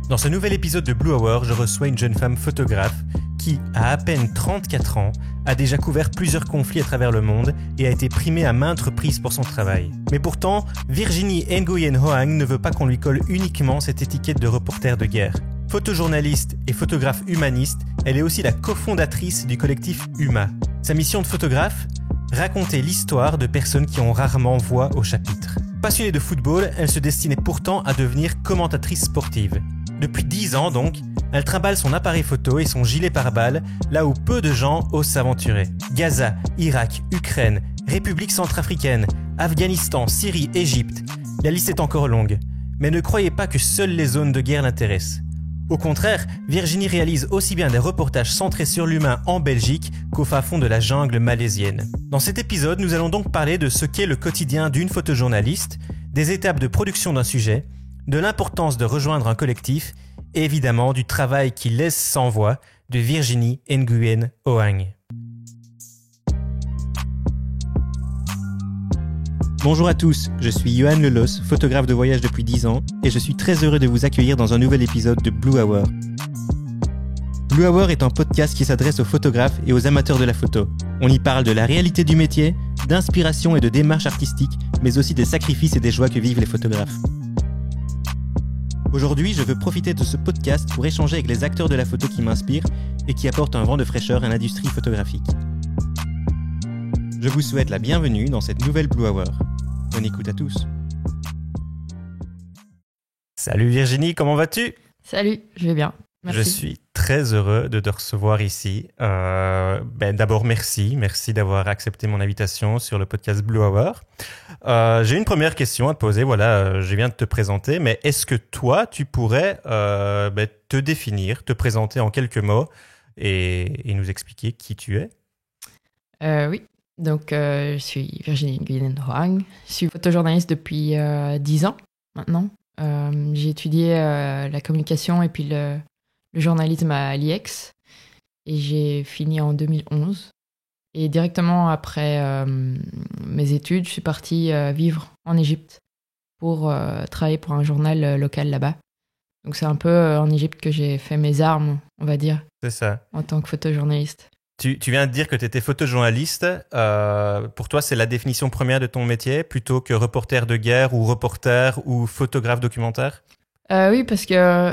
Dans ce nouvel épisode de Blue Hour, je reçois une jeune femme photographe qui, à peine 34 ans, a déjà couvert plusieurs conflits à travers le monde et a été primée à maintes reprises pour son travail. Mais pourtant, Virginie Nguyen Hoang ne veut pas qu'on lui colle uniquement cette étiquette de reporter de guerre. Photojournaliste et photographe humaniste, elle est aussi la cofondatrice du collectif Huma. Sa mission de photographe ? Raconter l'histoire de personnes qui ont rarement voix au chapitre. Passionnée de football, elle se destinait pourtant à devenir commentatrice sportive. Depuis 10 ans donc, elle trimballe son appareil photo et son gilet pare-balles là où peu de gens osent s'aventurer. Gaza, Irak, Ukraine, République centrafricaine, Afghanistan, Syrie, Égypte. La liste est encore longue. Mais ne croyez pas que seules les zones de guerre l'intéressent. Au contraire, Virginie réalise aussi bien des reportages centrés sur l'humain en Belgique qu'au fin fond de la jungle malaisienne. Dans cet épisode, nous allons donc parler de ce qu'est le quotidien d'une photojournaliste, des étapes de production d'un sujet, de l'importance de rejoindre un collectif et évidemment du travail qui laisse sans voix de Virginie Nguyen Hoang. Bonjour à tous, je suis Johan Lelos, photographe de voyage depuis 10 ans et je suis très heureux de vous accueillir dans un nouvel épisode de Blue Hour. Blue Hour est un podcast qui s'adresse aux photographes et aux amateurs de la photo. On y parle de la réalité du métier, d'inspiration et de démarche artistique, mais aussi des sacrifices et des joies que vivent les photographes. Aujourd'hui, je veux profiter de ce podcast pour échanger avec les acteurs de la photo qui m'inspirent et qui apportent un vent de fraîcheur à l'industrie photographique. Je vous souhaite la bienvenue dans cette nouvelle Blue Hour. Bonne écoute à tous. Salut Virginie, comment vas-tu ? Salut, je vais bien. Merci. Je suis très heureux de te recevoir ici. D'abord, merci d'avoir accepté mon invitation sur le podcast Blue Hour. J'ai une première question à te poser. Voilà, je viens de te présenter, mais est-ce que toi, tu pourrais te définir, te présenter en quelques mots et nous expliquer qui tu es ? Oui, donc je suis Virginie Nguyen Hoang. Je suis photojournaliste depuis 10 ans maintenant. J'ai étudié la communication et puis le journalisme à l'IEX et j'ai fini en 2011. Et directement après mes études, je suis partie vivre en Égypte pour travailler pour un journal local là-bas. Donc c'est un peu en Égypte que j'ai fait mes armes, on va dire. C'est ça. En tant que photojournaliste. Tu viens de dire que tu étais photojournaliste. Pour toi, c'est la définition première de ton métier plutôt que reporter de guerre ou reporter ou photographe documentaire ? Oui,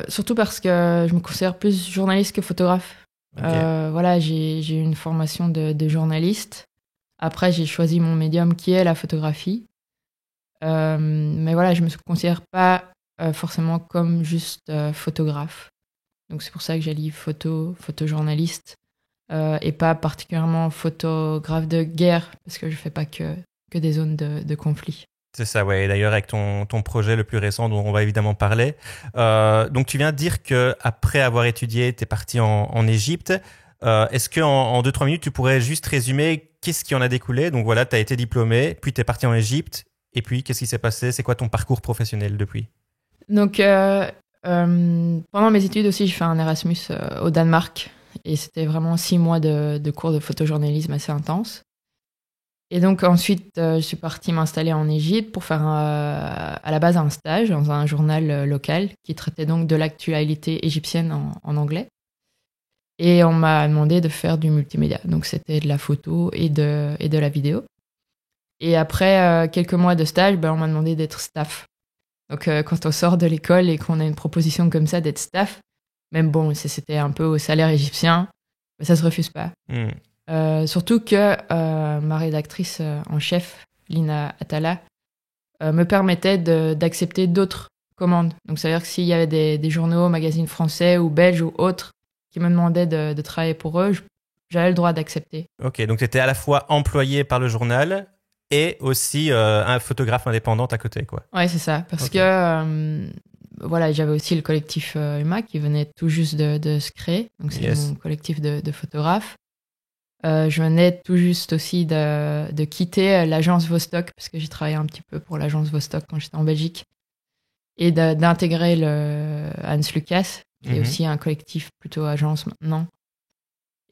surtout parce que je me considère plus journaliste que photographe. Okay. Voilà, j'ai une formation de journaliste. Après, j'ai choisi mon médium qui est la photographie. Mais voilà, je me considère pas forcément comme juste photographe. Donc c'est pour ça que j'allie photojournaliste et pas particulièrement photographe de guerre parce que je fais pas que des zones de conflit. C'est ça, ouais. Et d'ailleurs, avec ton projet le plus récent, dont on va évidemment parler. Donc, tu viens de dire qu'après avoir étudié, tu es parti en Égypte. Est-ce qu'en 2-3 minutes, tu pourrais juste résumer qu'est-ce qui en a découlé ? Donc voilà, tu as été diplômé, puis tu es parti en Égypte. Et puis, qu'est-ce qui s'est passé ? C'est quoi ton parcours professionnel depuis ? Donc, pendant mes études aussi, j'ai fait un Erasmus au Danemark. Et c'était vraiment 6 mois de cours de photojournalisme assez intense. Et donc ensuite, je suis partie m'installer en Égypte pour faire à la base un stage dans un journal local qui traitait donc de l'actualité égyptienne en anglais. Et on m'a demandé de faire du multimédia. Donc c'était de la photo et de la vidéo. Et après quelques mois de stage, on m'a demandé d'être staff. Donc quand on sort de l'école et qu'on a une proposition comme ça d'être staff, même bon, c'était un peu au salaire égyptien, ça se refuse pas. Surtout que ma rédactrice en chef, Lina Atala, me permettait d'accepter d'autres commandes. Donc, ça veut dire que s'il y avait des journaux, magazines français ou belges ou autres qui me demandaient de travailler pour eux, j'avais le droit d'accepter. Ok, donc tu étais à la fois employé par le journal et aussi un photographe indépendante à côté, quoi. Ouais, c'est ça. Parce que voilà, j'avais aussi le collectif Huma qui venait tout juste de se créer. Donc, c'est mon collectif de photographes. Je venais tout juste aussi de quitter l'agence Vostok, parce que j'ai travaillé un petit peu pour l'agence Vostok quand j'étais en Belgique, et d'intégrer le Hans Lucas, qui est aussi un collectif plutôt agence maintenant.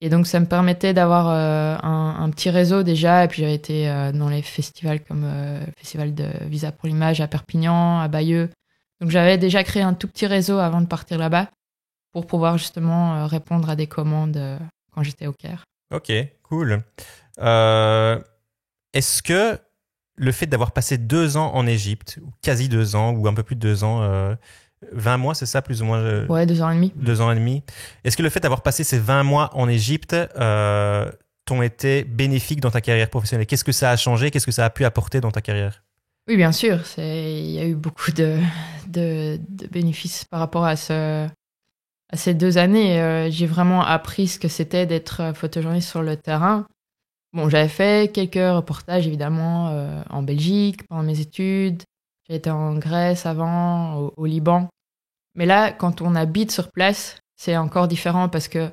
Et donc ça me permettait d'avoir un petit réseau déjà, et puis j'avais été dans les festivals comme le festival de Visa pour l'image à Perpignan, à Bayeux. Donc j'avais déjà créé un tout petit réseau avant de partir là-bas pour pouvoir justement répondre à des commandes quand j'étais au Caire. Ok, cool. Est-ce que le fait d'avoir passé 2 ans en Égypte, ou quasi 2 ans, ou un peu plus de 2 ans, 20 mois, c'est ça plus ou moins Ouais, 2 ans et demi. 2 ans et demi. Est-ce que le fait d'avoir passé ces 20 mois en Égypte t'ont été bénéfiques dans ta carrière professionnelle? Qu'est-ce que ça a changé? Qu'est-ce que ça a pu apporter dans ta carrière? Oui, bien sûr. Il y a eu beaucoup de bénéfices par rapport à ces 2 années. J'ai vraiment appris ce que c'était d'être photojournaliste sur le terrain. Bon, j'avais fait quelques reportages, évidemment, en Belgique, pendant mes études. J'ai été en Grèce avant, au Liban. Mais là, quand on habite sur place, c'est encore différent parce que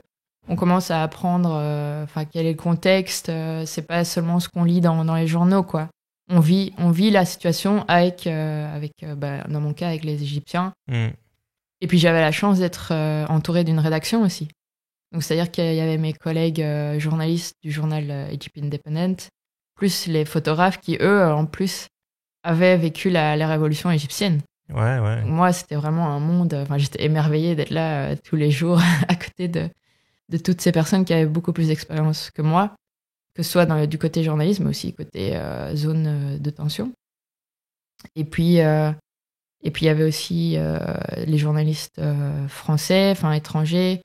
on commence à apprendre quel est le contexte. C'est pas seulement ce qu'on lit dans les journaux, quoi. On vit la situation avec dans mon cas, avec les Égyptiens. Et puis, j'avais la chance d'être entourée d'une rédaction aussi. Donc, c'est-à-dire qu'il y avait mes collègues journalistes du journal Egypt Independent, plus les photographes qui, eux, en plus, avaient vécu la révolution égyptienne. Ouais. Donc, moi, c'était vraiment un monde... Enfin, j'étais émerveillée d'être là tous les jours à côté de toutes ces personnes qui avaient beaucoup plus d'expérience que moi, que ce soit du côté journalisme, mais aussi côté zone de tension. Et puis, il y avait aussi les journalistes français, étrangers,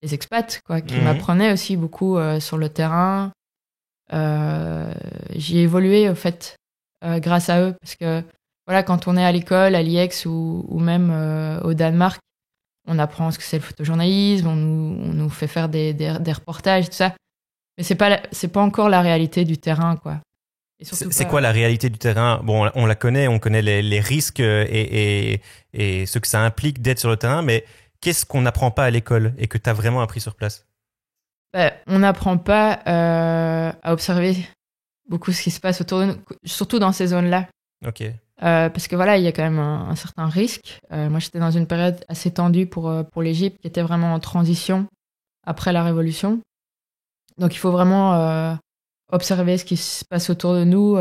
les expats, quoi, qui m'apprenaient aussi beaucoup sur le terrain. J'ai évolué, au fait, grâce à eux, parce que voilà, quand on est à l'école, à l'IEX ou même au Danemark, on apprend ce que c'est le photojournalisme, on nous fait faire des reportages, tout ça. Mais c'est pas encore la réalité du terrain, quoi. C'est quoi la réalité du terrain? Bon, on la connaît, on connaît les risques et ce que ça implique d'être sur le terrain, mais qu'est-ce qu'on n'apprend pas à l'école et que tu as vraiment appris sur place? On n'apprend pas à observer beaucoup ce qui se passe autour de nous, surtout dans ces zones-là. Ok. Parce que voilà, il y a quand même un certain risque. Moi, j'étais dans une période assez tendue pour l'Égypte, qui était vraiment en transition après la Révolution. Donc, il faut vraiment observer ce qui se passe autour de nous,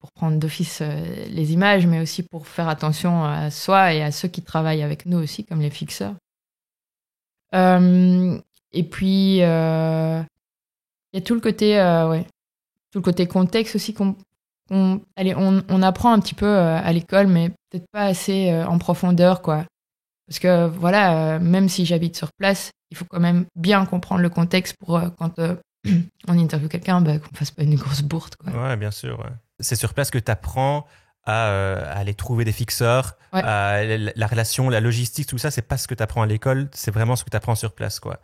pour prendre d'office les images, mais aussi pour faire attention à soi et à ceux qui travaillent avec nous aussi, comme les fixeurs. Et puis, il y a tout le côté contexte aussi on apprend un petit peu à l'école, mais peut-être pas assez en profondeur, quoi. Parce que voilà, même si j'habite sur place, il faut quand même bien comprendre le contexte pour quand on interviewe quelqu'un, qu'on fasse pas une grosse bourde, quoi. Ouais, bien sûr. Ouais. C'est sur place que tu apprends à aller trouver des fixeurs, Ouais. La relation, la logistique, tout ça, c'est pas ce que tu apprends à l'école, c'est vraiment ce que tu apprends sur place, quoi.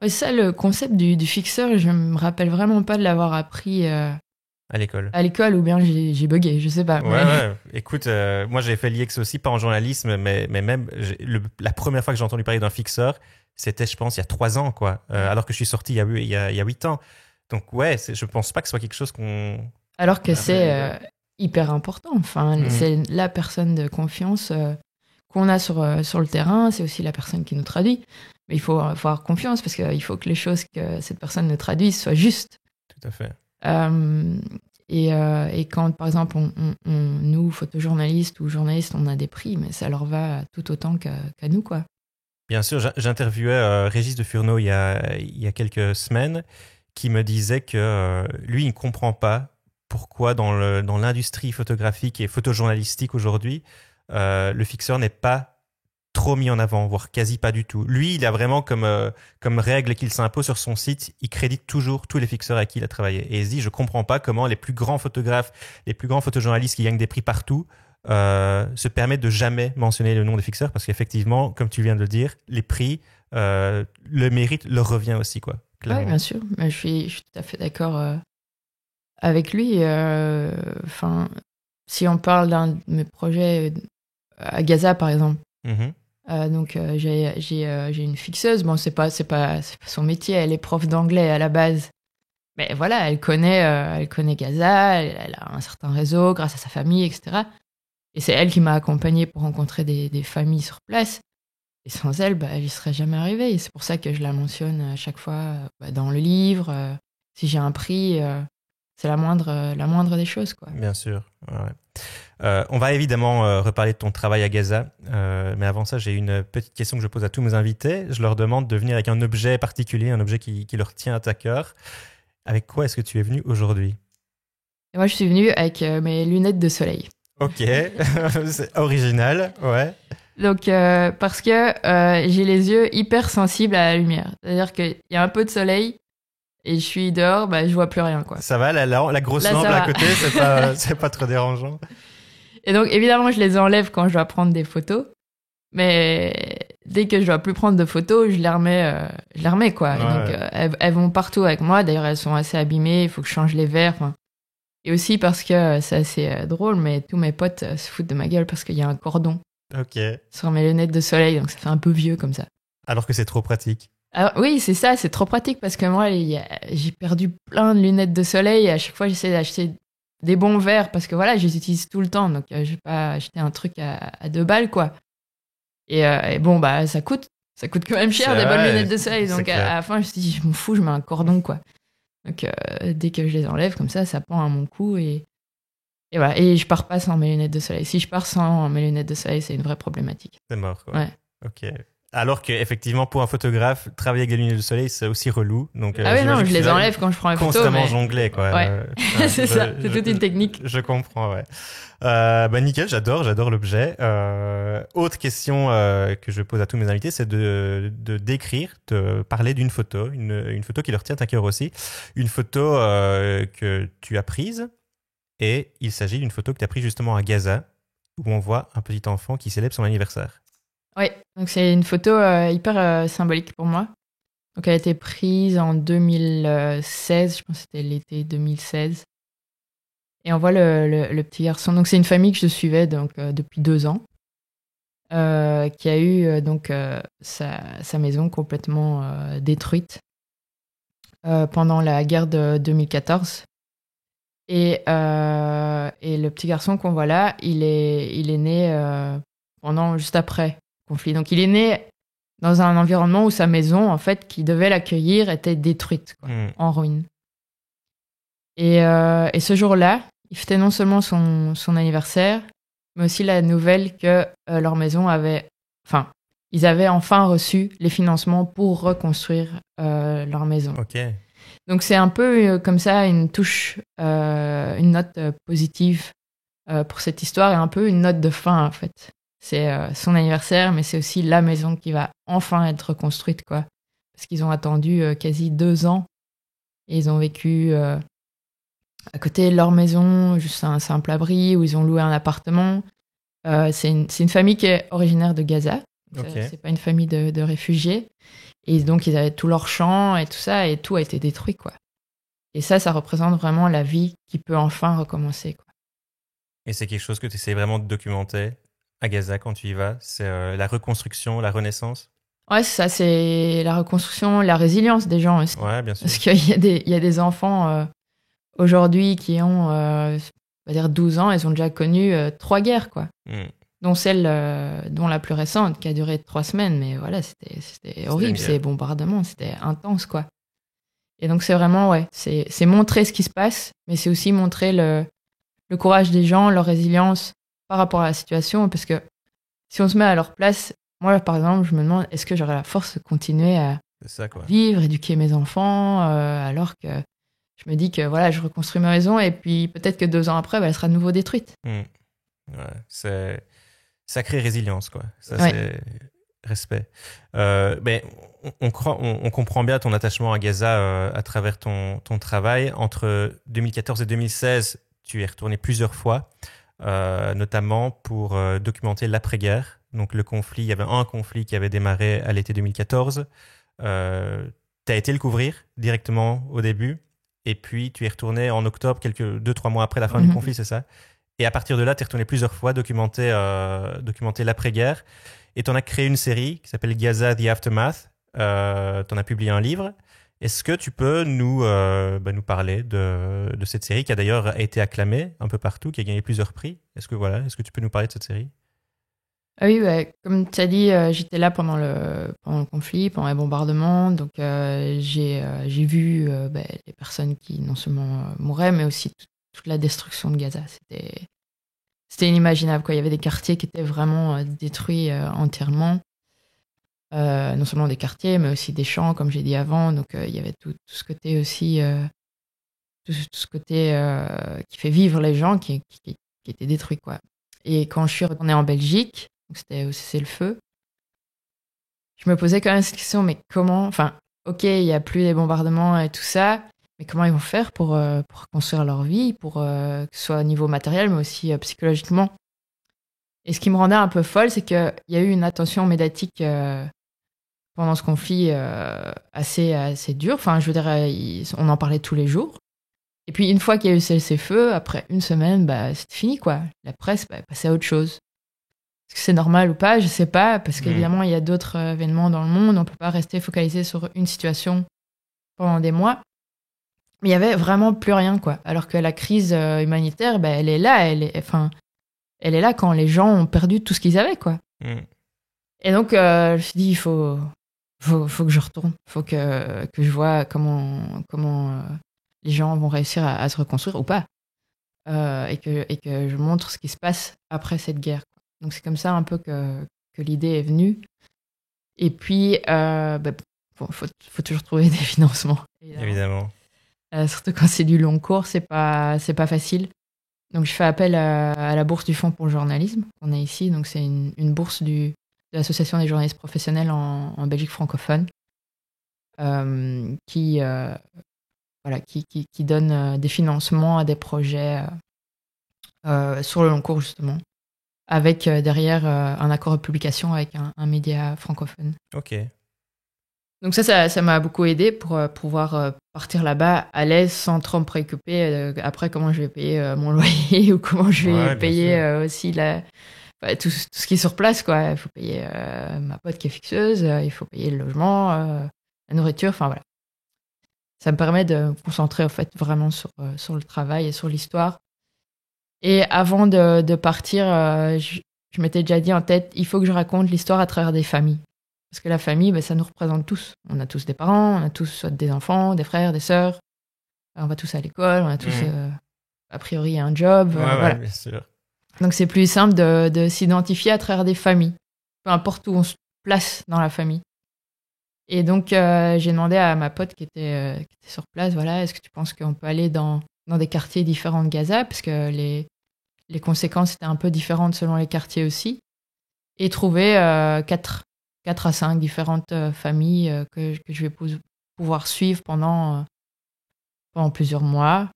Ouais, ça, le concept du fixeur, je me rappelle vraiment pas de l'avoir appris à l'école. À l'école, ou bien j'ai bugué, je sais pas. Ouais. Écoute, moi j'ai fait l'IEX aussi, pas en journalisme, mais même la première fois que j'ai entendu parler d'un fixeur, c'était, je pense, il y a 3 ans, quoi. Alors que je suis sorti il y a 8 ans. Donc ouais, je pense pas que ce soit quelque chose qu'on... Alors que c'est hyper important. C'est la personne de confiance qu'on a sur le terrain. C'est aussi la personne qui nous traduit. Mais il faut avoir confiance, parce qu'il faut que les choses que cette personne nous traduise soient justes. Tout à fait. Et quand, par exemple, nous, photojournalistes ou journalistes, on a des prix, mais ça leur va tout autant qu'à nous, quoi. Bien sûr, j'interviewais Régis de Furneaux il y a quelques semaines, qui me disait que lui, il ne comprend pas pourquoi dans l'industrie photographique et photojournalistique aujourd'hui, le fixeur n'est pas trop mis en avant, voire quasi pas du tout. Lui, il a vraiment comme règle qu'il s'impose sur son site, il crédite toujours tous les fixeurs avec qui il a travaillé. Et il se dit, je comprends pas comment les plus grands photographes, les plus grands photojournalistes qui gagnent des prix partout, se permettent de jamais mentionner le nom des fixeurs, parce qu'effectivement, comme tu viens de le dire, les prix, le mérite leur revient aussi, quoi. Oui, bien sûr. Je suis tout à fait d'accord avec lui. Si on parle d'un de mes projets à Gaza, par exemple, j'ai une fixeuse. Bon, c'est pas son métier. Elle est prof d'anglais à la base. Mais voilà, elle connaît Gaza. Elle a un certain réseau grâce à sa famille, etc. Et c'est elle qui m'a accompagnée pour rencontrer des familles sur place. Et sans elle, j'y serais jamais arrivée. Et c'est pour ça que je la mentionne à chaque fois dans le livre. Si j'ai un prix, la moindre des choses, quoi. Bien sûr. Ouais. On va évidemment reparler de ton travail à Gaza, mais avant ça, j'ai une petite question que je pose à tous mes invités. Je leur demande de venir avec un objet particulier, un objet qui leur tient à cœur. Avec quoi est-ce que tu es venu aujourd'hui? Et moi, je suis venue avec mes lunettes de soleil. Ok, c'est original, ouais. Donc, parce que j'ai les yeux hyper sensibles à la lumière. C'est-à-dire qu'il y a un peu de soleil et je suis dehors, je vois plus rien, quoi. Ça va, la grosse Là, lampe ça là à va. côté, c'est pas trop dérangeant. Et donc, évidemment, je les enlève quand je dois prendre des photos. Mais dès que je dois plus prendre de photos, je les remets, quoi. Et Ouais. donc, elles vont partout avec moi. D'ailleurs, elles sont assez abîmées. Il faut que je change les verres. Enfin. Et aussi parce que c'est assez drôle, mais tous mes potes se foutent de ma gueule parce qu'il y a un cordon Ok. sur mes lunettes de soleil. Donc, ça fait un peu vieux comme ça. Alors que c'est trop pratique. Alors, oui, c'est ça. C'est trop pratique parce que moi, j'ai perdu plein de lunettes de soleil. Et à chaque fois, j'essaie d'acheter des bons verres parce que voilà, je les utilise tout le temps. Donc, je vais pas acheter un truc à 2 balles, quoi. Et bon, ça coûte quand même cher, des bonnes lunettes de soleil. Donc à la fin, je me suis dit, je m'en fous, je mets un cordon, quoi. Donc dès que je les enlève, comme ça pend à mon cou. Et voilà. Et je pars pas sans mes lunettes de soleil. Si je pars sans mes lunettes de soleil, c'est une vraie problématique. C'est mort, quoi. Ouais. Ok. Alors qu'effectivement, pour un photographe, travailler avec des lunettes de soleil, c'est aussi relou. Donc, Ah oui, non, je les enlève quand je prends les photos. Constamment jongler, quoi. Ouais. C'est ça, c'est toute une technique. Je comprends, ouais. Nickel, j'adore l'objet. Autre question que je pose à tous mes invités, c'est de décrire, de parler d'une photo, une photo qui leur tient à cœur aussi. Une photo que tu as prise, et il s'agit d'une photo que tu as prise justement à Gaza, où on voit un petit enfant qui célèbre son anniversaire. Oui, donc c'est une photo hyper symbolique pour moi. Donc elle a été prise en 2016, je pense que c'était l'été 2016. Et on voit le petit garçon. Donc c'est une famille que je suivais donc, depuis 2 ans, qui a eu sa maison complètement détruite pendant la guerre de 2014. Et le petit garçon qu'on voit là, il est né juste après le conflit. Donc il est né dans un environnement où sa maison, en fait, qui devait l'accueillir, était détruite, quoi, en ruine. Et ce jour-là, il fêtait non seulement son anniversaire, mais aussi la nouvelle que leur maison ils avaient enfin reçu les financements pour reconstruire leur maison. Ok. Donc c'est un peu comme ça une touche, une note positive pour cette histoire et un peu une note de fin, en fait. C'est son anniversaire, mais c'est aussi la maison qui va enfin être reconstruite, quoi. Parce qu'ils ont attendu quasi 2 ans et ils ont vécu à côté de leur maison, juste un simple abri où ils ont loué un appartement. C'est une famille qui est originaire de Gaza. Okay. C'est pas une famille de réfugiés. Et donc, ils avaient tout leur champ et tout ça, et tout a été détruit, quoi. Et ça représente vraiment la vie qui peut enfin recommencer, quoi. Et c'est quelque chose que tu essaies vraiment de documenter à Gaza quand tu y vas? C'est la reconstruction, la renaissance? Ouais, c'est ça, c'est la reconstruction, la résilience des gens aussi. Ouais, bien sûr. Parce qu'il y a des enfants aujourd'hui qui ont, on va dire 12 ans, ils ont déjà connu 3 guerres, quoi. Dont celle, dont la plus récente, qui a duré 3 semaines. Mais voilà, c'était horrible, ces bombardements, c'était intense, quoi. Et donc, c'est vraiment, c'est montrer ce qui se passe, mais c'est aussi montrer le courage des gens, leur résilience par rapport à la situation. Parce que si on se met à leur place, moi, par exemple, je me demande, est-ce que j'aurais la force de continuer à vivre, éduquer mes enfants, alors que je me dis que voilà, je reconstruis ma maison et puis peut-être que 2 ans après, elle sera de nouveau détruite. Ouais, c'est sacrée résilience, quoi. Ça, c'est respect. Mais on comprend bien ton attachement à Gaza à travers ton travail. Entre 2014 et 2016, tu es retourné plusieurs fois, notamment pour documenter l'après-guerre. Donc le conflit, il y avait un conflit qui avait démarré à l'été 2014. Tu as été le couvrir directement au début. Et puis, tu es retourné en octobre, 2-3 mois après la fin du conflit, c'est ça? Et à partir de là, tu es retourné plusieurs fois documenter l'après-guerre. Et tu en as créé une série qui s'appelle Gaza The Aftermath. Tu en as publié un livre. Est-ce que tu peux nous parler de cette série qui a d'ailleurs été acclamée un peu partout, qui a gagné plusieurs prix? Est-ce que tu peux nous parler de cette série? Ah oui, ouais. Comme tu as dit, j'étais là pendant le conflit, pendant les bombardements. Donc, j'ai vu les personnes qui non seulement mouraient, mais aussi toute la destruction de Gaza. C'était inimaginable, quoi. Il y avait des quartiers qui étaient vraiment détruits entièrement. Non seulement des quartiers, mais aussi des champs, comme j'ai dit avant. Donc, il y avait tout ce côté aussi, tout ce côté qui fait vivre les gens qui était détruit, quoi. Et quand je suis retournée en Belgique, donc c'était au cessez-le-feu, je me posais quand même cette question, mais comment... Enfin, ok, il n'y a plus les bombardements et tout ça, mais comment ils vont faire pour construire leur vie, pour que ce soit au niveau matériel, mais aussi psychologiquement. Et ce qui me rendait un peu folle, c'est qu'il y a eu une attention médiatique pendant ce conflit assez dur. Enfin, je veux dire, on en parlait tous les jours. Et puis, une fois qu'il y a eu cessez-le-feu, après une semaine, c'était fini, quoi. La presse passait à autre chose. Est-ce que c'est normal ou pas? Je sais pas, parce qu'évidemment, il y a d'autres événements dans le monde. On peut pas rester focalisé sur une situation pendant des mois. Mais il y avait vraiment plus rien, quoi. Alors que la crise humanitaire, elle est là. Elle est là quand les gens ont perdu tout ce qu'ils avaient, quoi. Et donc, je me suis dit, il faut que je retourne. Il faut que je vois comment les gens vont réussir à se reconstruire ou pas. Et que je montre ce qui se passe après cette guerre, quoi. Donc, c'est comme ça un peu que l'idée est venue. Et puis, faut toujours trouver des financements. Évidemment. Surtout quand c'est du long cours, c'est pas facile. Donc, je fais appel à la bourse du Fonds pour le journalisme qu'on a ici. Donc, c'est une bourse de l'Association des journalistes professionnels en Belgique francophone qui donne des financements à des projets sur le long cours, justement, avec derrière un accord de publication avec un média francophone. Ok. Donc ça m'a beaucoup aidé pour pouvoir partir là-bas à l'aise sans trop me préoccuper après comment je vais payer mon loyer ou comment je vais payer aussi tout ce qui est sur place, quoi. Il faut payer ma pote qui est fixeuse, il faut payer le logement, la nourriture, enfin voilà. Ça me permet de me concentrer en fait vraiment sur le travail et sur l'histoire. Et avant de partir, je m'étais déjà dit en tête, il faut que je raconte l'histoire à travers des familles. Parce que la famille, ça nous représente tous. On a tous des parents, on a tous soit des enfants, des frères, des sœurs. On va tous à l'école, on a tous a priori un job. Voilà. Bien sûr. Donc c'est plus simple de s'identifier à travers des familles. Peu importe où on se place dans la famille. Et donc j'ai demandé à ma pote qui était sur place, voilà, est-ce que tu penses qu'on peut aller dans des quartiers différents de Gaza? Parce que les conséquences étaient un peu différentes selon les quartiers aussi. Et trouver 4 à 5 différentes familles que je vais pouvoir suivre pendant plusieurs mois,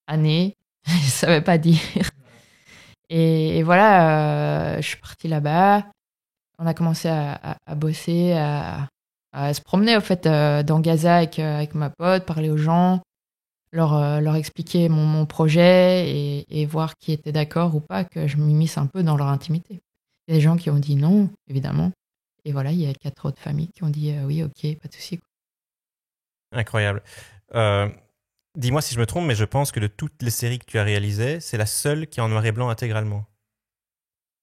années, je ne savais pas dire. Et voilà, je suis partie là-bas. On a commencé à bosser, à se promener en fait dans Gaza avec ma pote, parler aux gens, leur expliquer mon projet et voir qui était d'accord ou pas, que je m'immisce un peu dans leur intimité. Il y a des gens qui ont dit non, évidemment. Et voilà, il y a 4 autres familles qui ont dit oui, ok, pas de souci. Incroyable. Dis-moi si je me trompe, mais je pense que de toutes les séries que tu as réalisées, c'est la seule qui est en noir et blanc intégralement.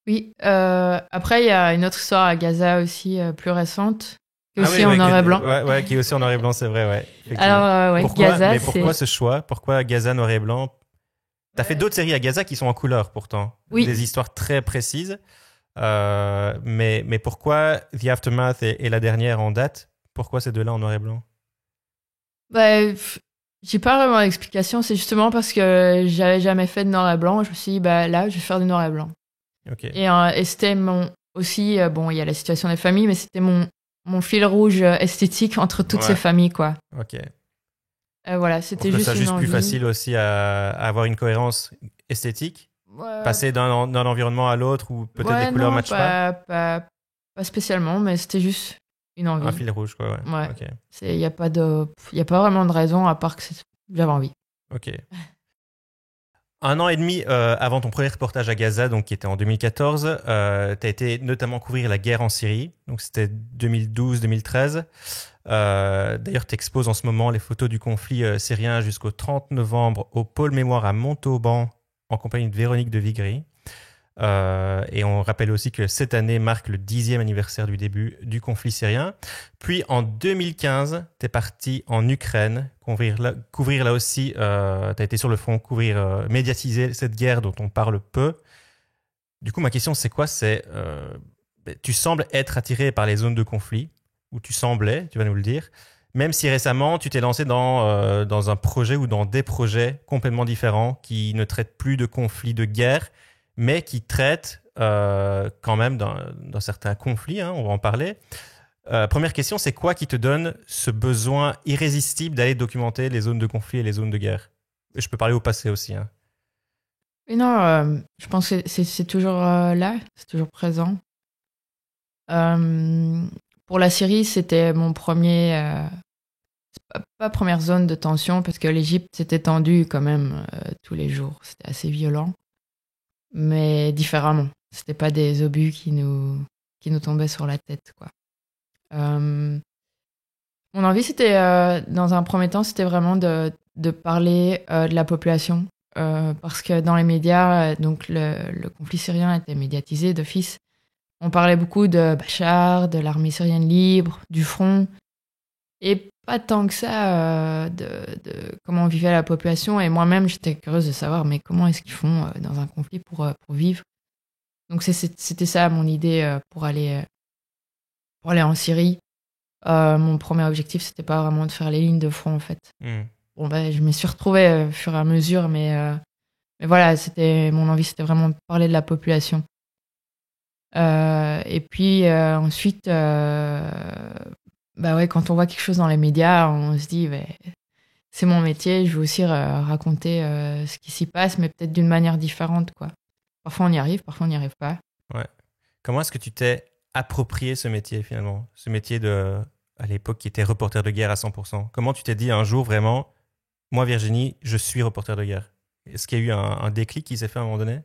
Oui. Après, il y a une autre histoire à Gaza aussi, plus récente, qui est aussi en noir et blanc. Ouais, qui est aussi en noir et blanc, c'est vrai, ouais. Alors, Gaza, pourquoi ce choix? Pourquoi Gaza noir et blanc? T'as fait d'autres séries à Gaza qui sont en couleur, pourtant. Oui. Des histoires très précises. Mais pourquoi The Aftermath et la dernière en date? Pourquoi ces deux-là en noir et blanc? J'ai pas vraiment d'explication. C'est justement parce que j'avais jamais fait de noir et blanc. Je me suis dit, là, je vais faire du noir et blanc. Okay. Et c'était aussi, il y a la situation des familles, mais c'était mon fil rouge esthétique entre toutes ces familles, quoi. Ok. Voilà, c'était juste une envie. Plus facile aussi à avoir une cohérence esthétique. Passer d'un environnement à l'autre où peut-être les couleurs ne matchent pas spécialement, mais c'était juste une envie. Un fil rouge, quoi, ouais. Okay. Il n'y a pas vraiment de raison à part que j'avais envie. Ok. 1 an et demi avant ton premier reportage à Gaza, donc qui était en 2014, tu as été notamment couvrir la guerre en Syrie. Donc c'était 2012-2013. D'ailleurs, tu exposes en ce moment les photos du conflit syrien jusqu'au 30 novembre au pôle mémoire à Montauban en compagnie de Véronique de Vigry. Et on rappelle aussi que cette année marque le 10e anniversaire du début du conflit syrien. Puis en 2015, tu es parti en Ukraine, couvrir là aussi, tu as été sur le front, médiatiser cette guerre dont on parle peu. Du coup, ma question, c'est quoi? Tu sembles être attiré par les zones de conflit, ou tu semblais, tu vas nous le dire, même si récemment, tu t'es lancé dans un projet ou dans des projets complètement différents qui ne traitent plus de conflits, de guerre, mais qui traitent quand même d'un certain conflit, hein, on va en parler. Première question, c'est quoi qui te donne ce besoin irrésistible d'aller documenter les zones de conflit et les zones de guerre? Et je peux parler au passé aussi. Hein. Et non, je pense que c'est toujours là, c'est toujours présent. Pour la Syrie, c'était mon premier... pas première zone de tension, parce que l'Égypte s'était tendue quand même tous les jours. C'était assez violent, mais différemment. C'était pas des obus qui nous tombaient sur la tête, quoi. Mon envie, c'était, dans un premier temps, c'était vraiment de parler de la population. Parce que dans les médias, donc le conflit syrien était médiatisé d'office. On parlait beaucoup de Bachar, de l'armée syrienne libre, du front, et pas tant que ça de comment vivait la population. Et moi-même, j'étais curieuse de savoir, mais comment est-ce qu'ils font dans un conflit pour vivre. Donc c'était ça mon idée pour aller en Syrie. Mon premier objectif, c'était pas vraiment de faire les lignes de front, en fait. Bon, je m'y suis retrouvée au fur et à mesure, mais voilà, mon envie, c'était vraiment de parler de la population. Et puis ensuite, quand on voit quelque chose dans les médias, on se dit, c'est mon métier, je veux aussi raconter ce qui s'y passe, mais peut-être d'une manière différente, quoi. Parfois on y arrive, parfois on n'y arrive pas. Ouais. Comment est-ce que tu t'es approprié ce métier finalement? Ce métier à l'époque qui était reporter de guerre à 100%. Comment tu t'es dit un jour vraiment, moi Virginie, je suis reporter de guerre? Est-ce qu'il y a eu un déclic qui s'est fait à un moment donné?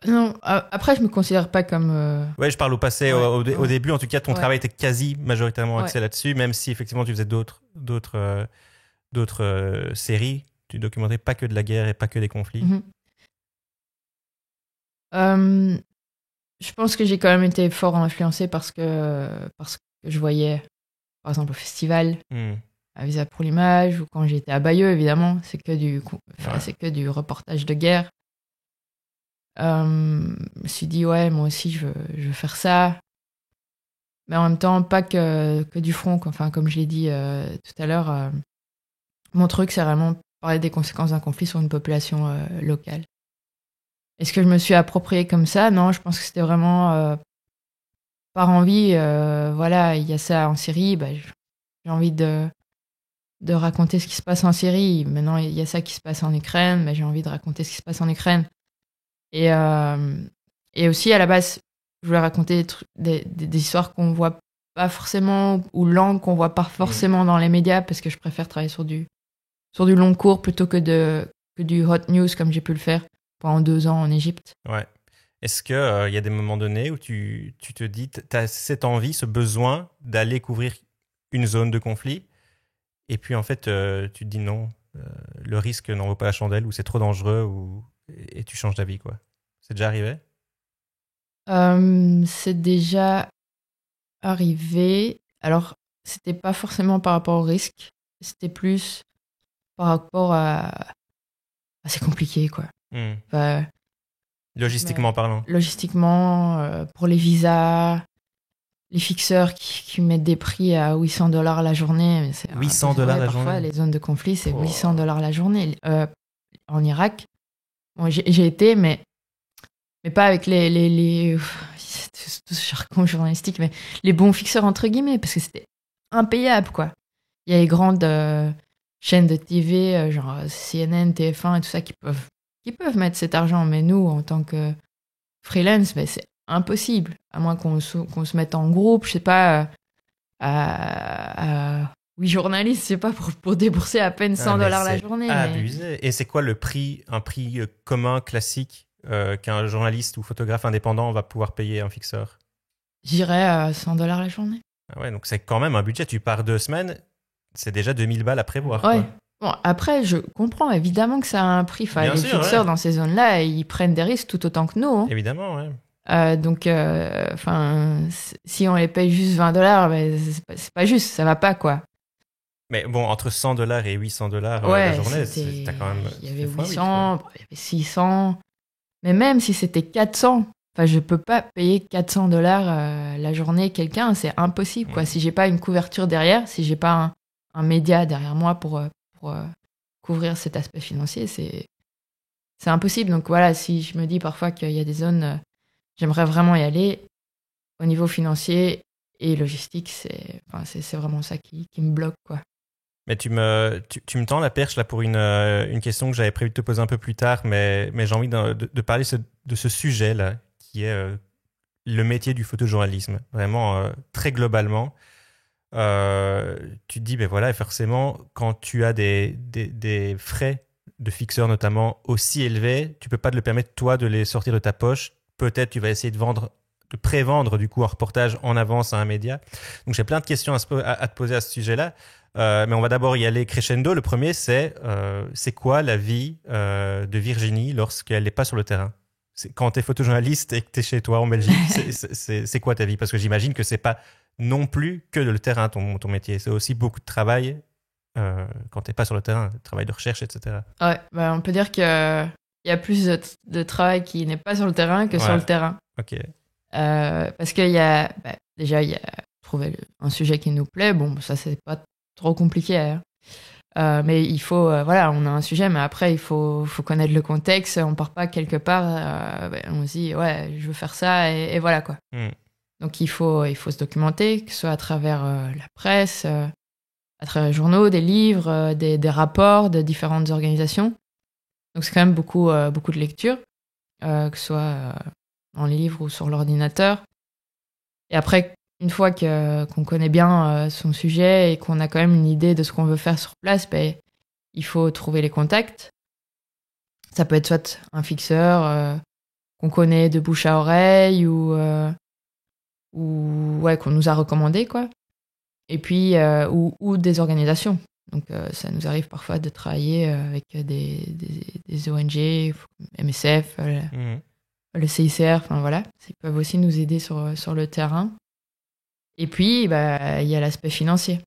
Non, après je me considère pas comme... Ouais, je parle au passé. Ouais, au début, en tout cas, ton travail était quasi majoritairement axé Ouais. là-dessus, même si effectivement tu faisais d'autres séries. Tu documentais pas que de la guerre et pas que des conflits. Je pense que j'ai quand même été fort influencée parce que je voyais, par exemple, au festival, à Visa pour l'image, ou quand j'étais à Bayeux, évidemment, c'est que du reportage de guerre. Je me suis dit, ouais, moi aussi, je veux faire ça. Mais en même temps, pas que du front, quoi. Enfin, comme je l'ai dit tout à l'heure, mon truc, c'est vraiment parler des conséquences d'un conflit sur une population locale. Est-ce que je me suis appropriée comme ça? Non, je pense que c'était vraiment par envie. Voilà, il y a ça en Syrie, j'ai envie de raconter ce qui se passe en Syrie. Maintenant, il y a ça qui se passe en Ukraine, j'ai envie de raconter ce qui se passe en Ukraine. Et aussi, à la base, je voulais raconter des histoires qu'on voit pas forcément, ou langues qu'on voit pas forcément dans les médias, parce que je préfère travailler sur du long cours plutôt que du hot news, comme j'ai pu le faire pendant 2 ans en Égypte. Ouais. Est-ce qu'il y a des moments donnés où tu te dis, tu as cette envie, ce besoin d'aller couvrir une zone de conflit, et puis en fait, tu te dis non, le risque n'en vaut pas la chandelle, ou c'est trop dangereux, et tu changes d'avis, quoi. C'est déjà arrivé? C'est déjà arrivé. Alors, c'était pas forcément par rapport au risque, c'était plus par rapport à... c'est compliqué, quoi. Logistiquement parlant. Logistiquement, pour les visas, les fixeurs qui mettent des prix à $800 la journée. Mais c'est $800 la journée? Parfois, les zones de conflit, c'est $800 la journée. En Irak, bon, j'ai été, mais pas avec les c'est tout ce jargon journalistique, mais les bons fixeurs, entre guillemets, parce que c'était impayable, quoi. Il y a les grandes chaînes de TV, genre CNN, TF1 et tout ça, qui peuvent mettre cet argent, mais nous, en tant que freelance, c'est impossible, à moins qu'on se mette en groupe, je sais pas, oui, journaliste, c'est pas pour débourser à peine $100 la journée. Abusé. Mais... Et c'est quoi un prix commun, classique, qu'un journaliste ou photographe indépendant va pouvoir payer un fixeur? J'irais à $100 la journée. Ah ouais, donc c'est quand même un budget. Tu pars 2 semaines, c'est déjà 2000 balles à prévoir. Ouais, quoi. Bon, après, je comprends évidemment que ça a un prix. Enfin, Bien les sûr, fixeurs ouais. dans ces zones-là, ils prennent des risques tout autant que nous, hein. Évidemment, ouais. Donc, si on les paye juste $20, ben, c'est pas juste, ça va pas, quoi. Mais bon, entre $100 et $800 la Ouais, journée, c'était. t'as quand même. Il y Ça avait fait fois 8, quoi. 800, bon, il y avait 600. Mais même si c'était 400, enfin, je peux pas payer $400 la journée quelqu'un, c'est impossible, quoi. Mm. Si j'ai pas une couverture derrière, si j'ai pas un média derrière moi pour couvrir cet aspect financier, c'est impossible. Donc voilà, si je me dis parfois qu'il y a des zones, j'aimerais vraiment y aller, au niveau financier et logistique, c'est vraiment ça qui me bloque, quoi. Mais tu me tends la perche là pour une question que j'avais prévu de te poser un peu plus tard, mais j'ai envie de parler de ce sujet-là, qui est le métier du photojournalisme, vraiment très globalement. Tu te dis, ben voilà, forcément, quand tu as des frais de fixeur notamment aussi élevés, tu peux pas te le permettre, toi, de les sortir de ta poche. Peut-être tu vas essayer de prévendre du coup un reportage en avance à un média. Donc j'ai plein de questions à te poser à ce sujet-là. Mais on va d'abord y aller crescendo. Le premier, c'est quoi la vie de Virginie lorsqu'elle n'est pas sur le terrain? Quand tu es photojournaliste et que tu es chez toi en Belgique, c'est quoi ta vie? Parce que j'imagine que c'est pas non plus que le terrain, ton métier. C'est aussi beaucoup de travail quand tu n'es pas sur le terrain, travail de recherche, etc. Ouais, bah, on peut dire qu'il y a plus de travail qui n'est pas sur le terrain que sur Ouais, le terrain. ok. Parce qu'il y a, déjà, il y a trouver un sujet qui nous plaît. Bon, ça, c'est pas trop compliqué, hein. Mais il faut, voilà, on a un sujet, mais après, il faut connaître le contexte. On part pas quelque part, on se dit, ouais, je veux faire ça, et voilà, quoi. Hmm. Donc, il faut se documenter, que ce soit à travers la presse, à travers les journaux, des livres, des rapports de différentes organisations. Donc, c'est quand même beaucoup de lecture, que ce soit en livre ou sur l'ordinateur. Et après, une fois qu'on connaît bien son sujet et qu'on a quand même une idée de ce qu'on veut faire sur place, ben, il faut trouver les contacts. Ça peut être soit un fixeur qu'on connaît de bouche à oreille ou ouais, qu'on nous a recommandé, quoi. Et puis, ou des organisations. Donc, ça nous arrive parfois de travailler avec des ONG, MSF, le CICR, enfin voilà. Ils peuvent aussi nous aider sur le terrain. Et puis, bah, il y a l'aspect financier.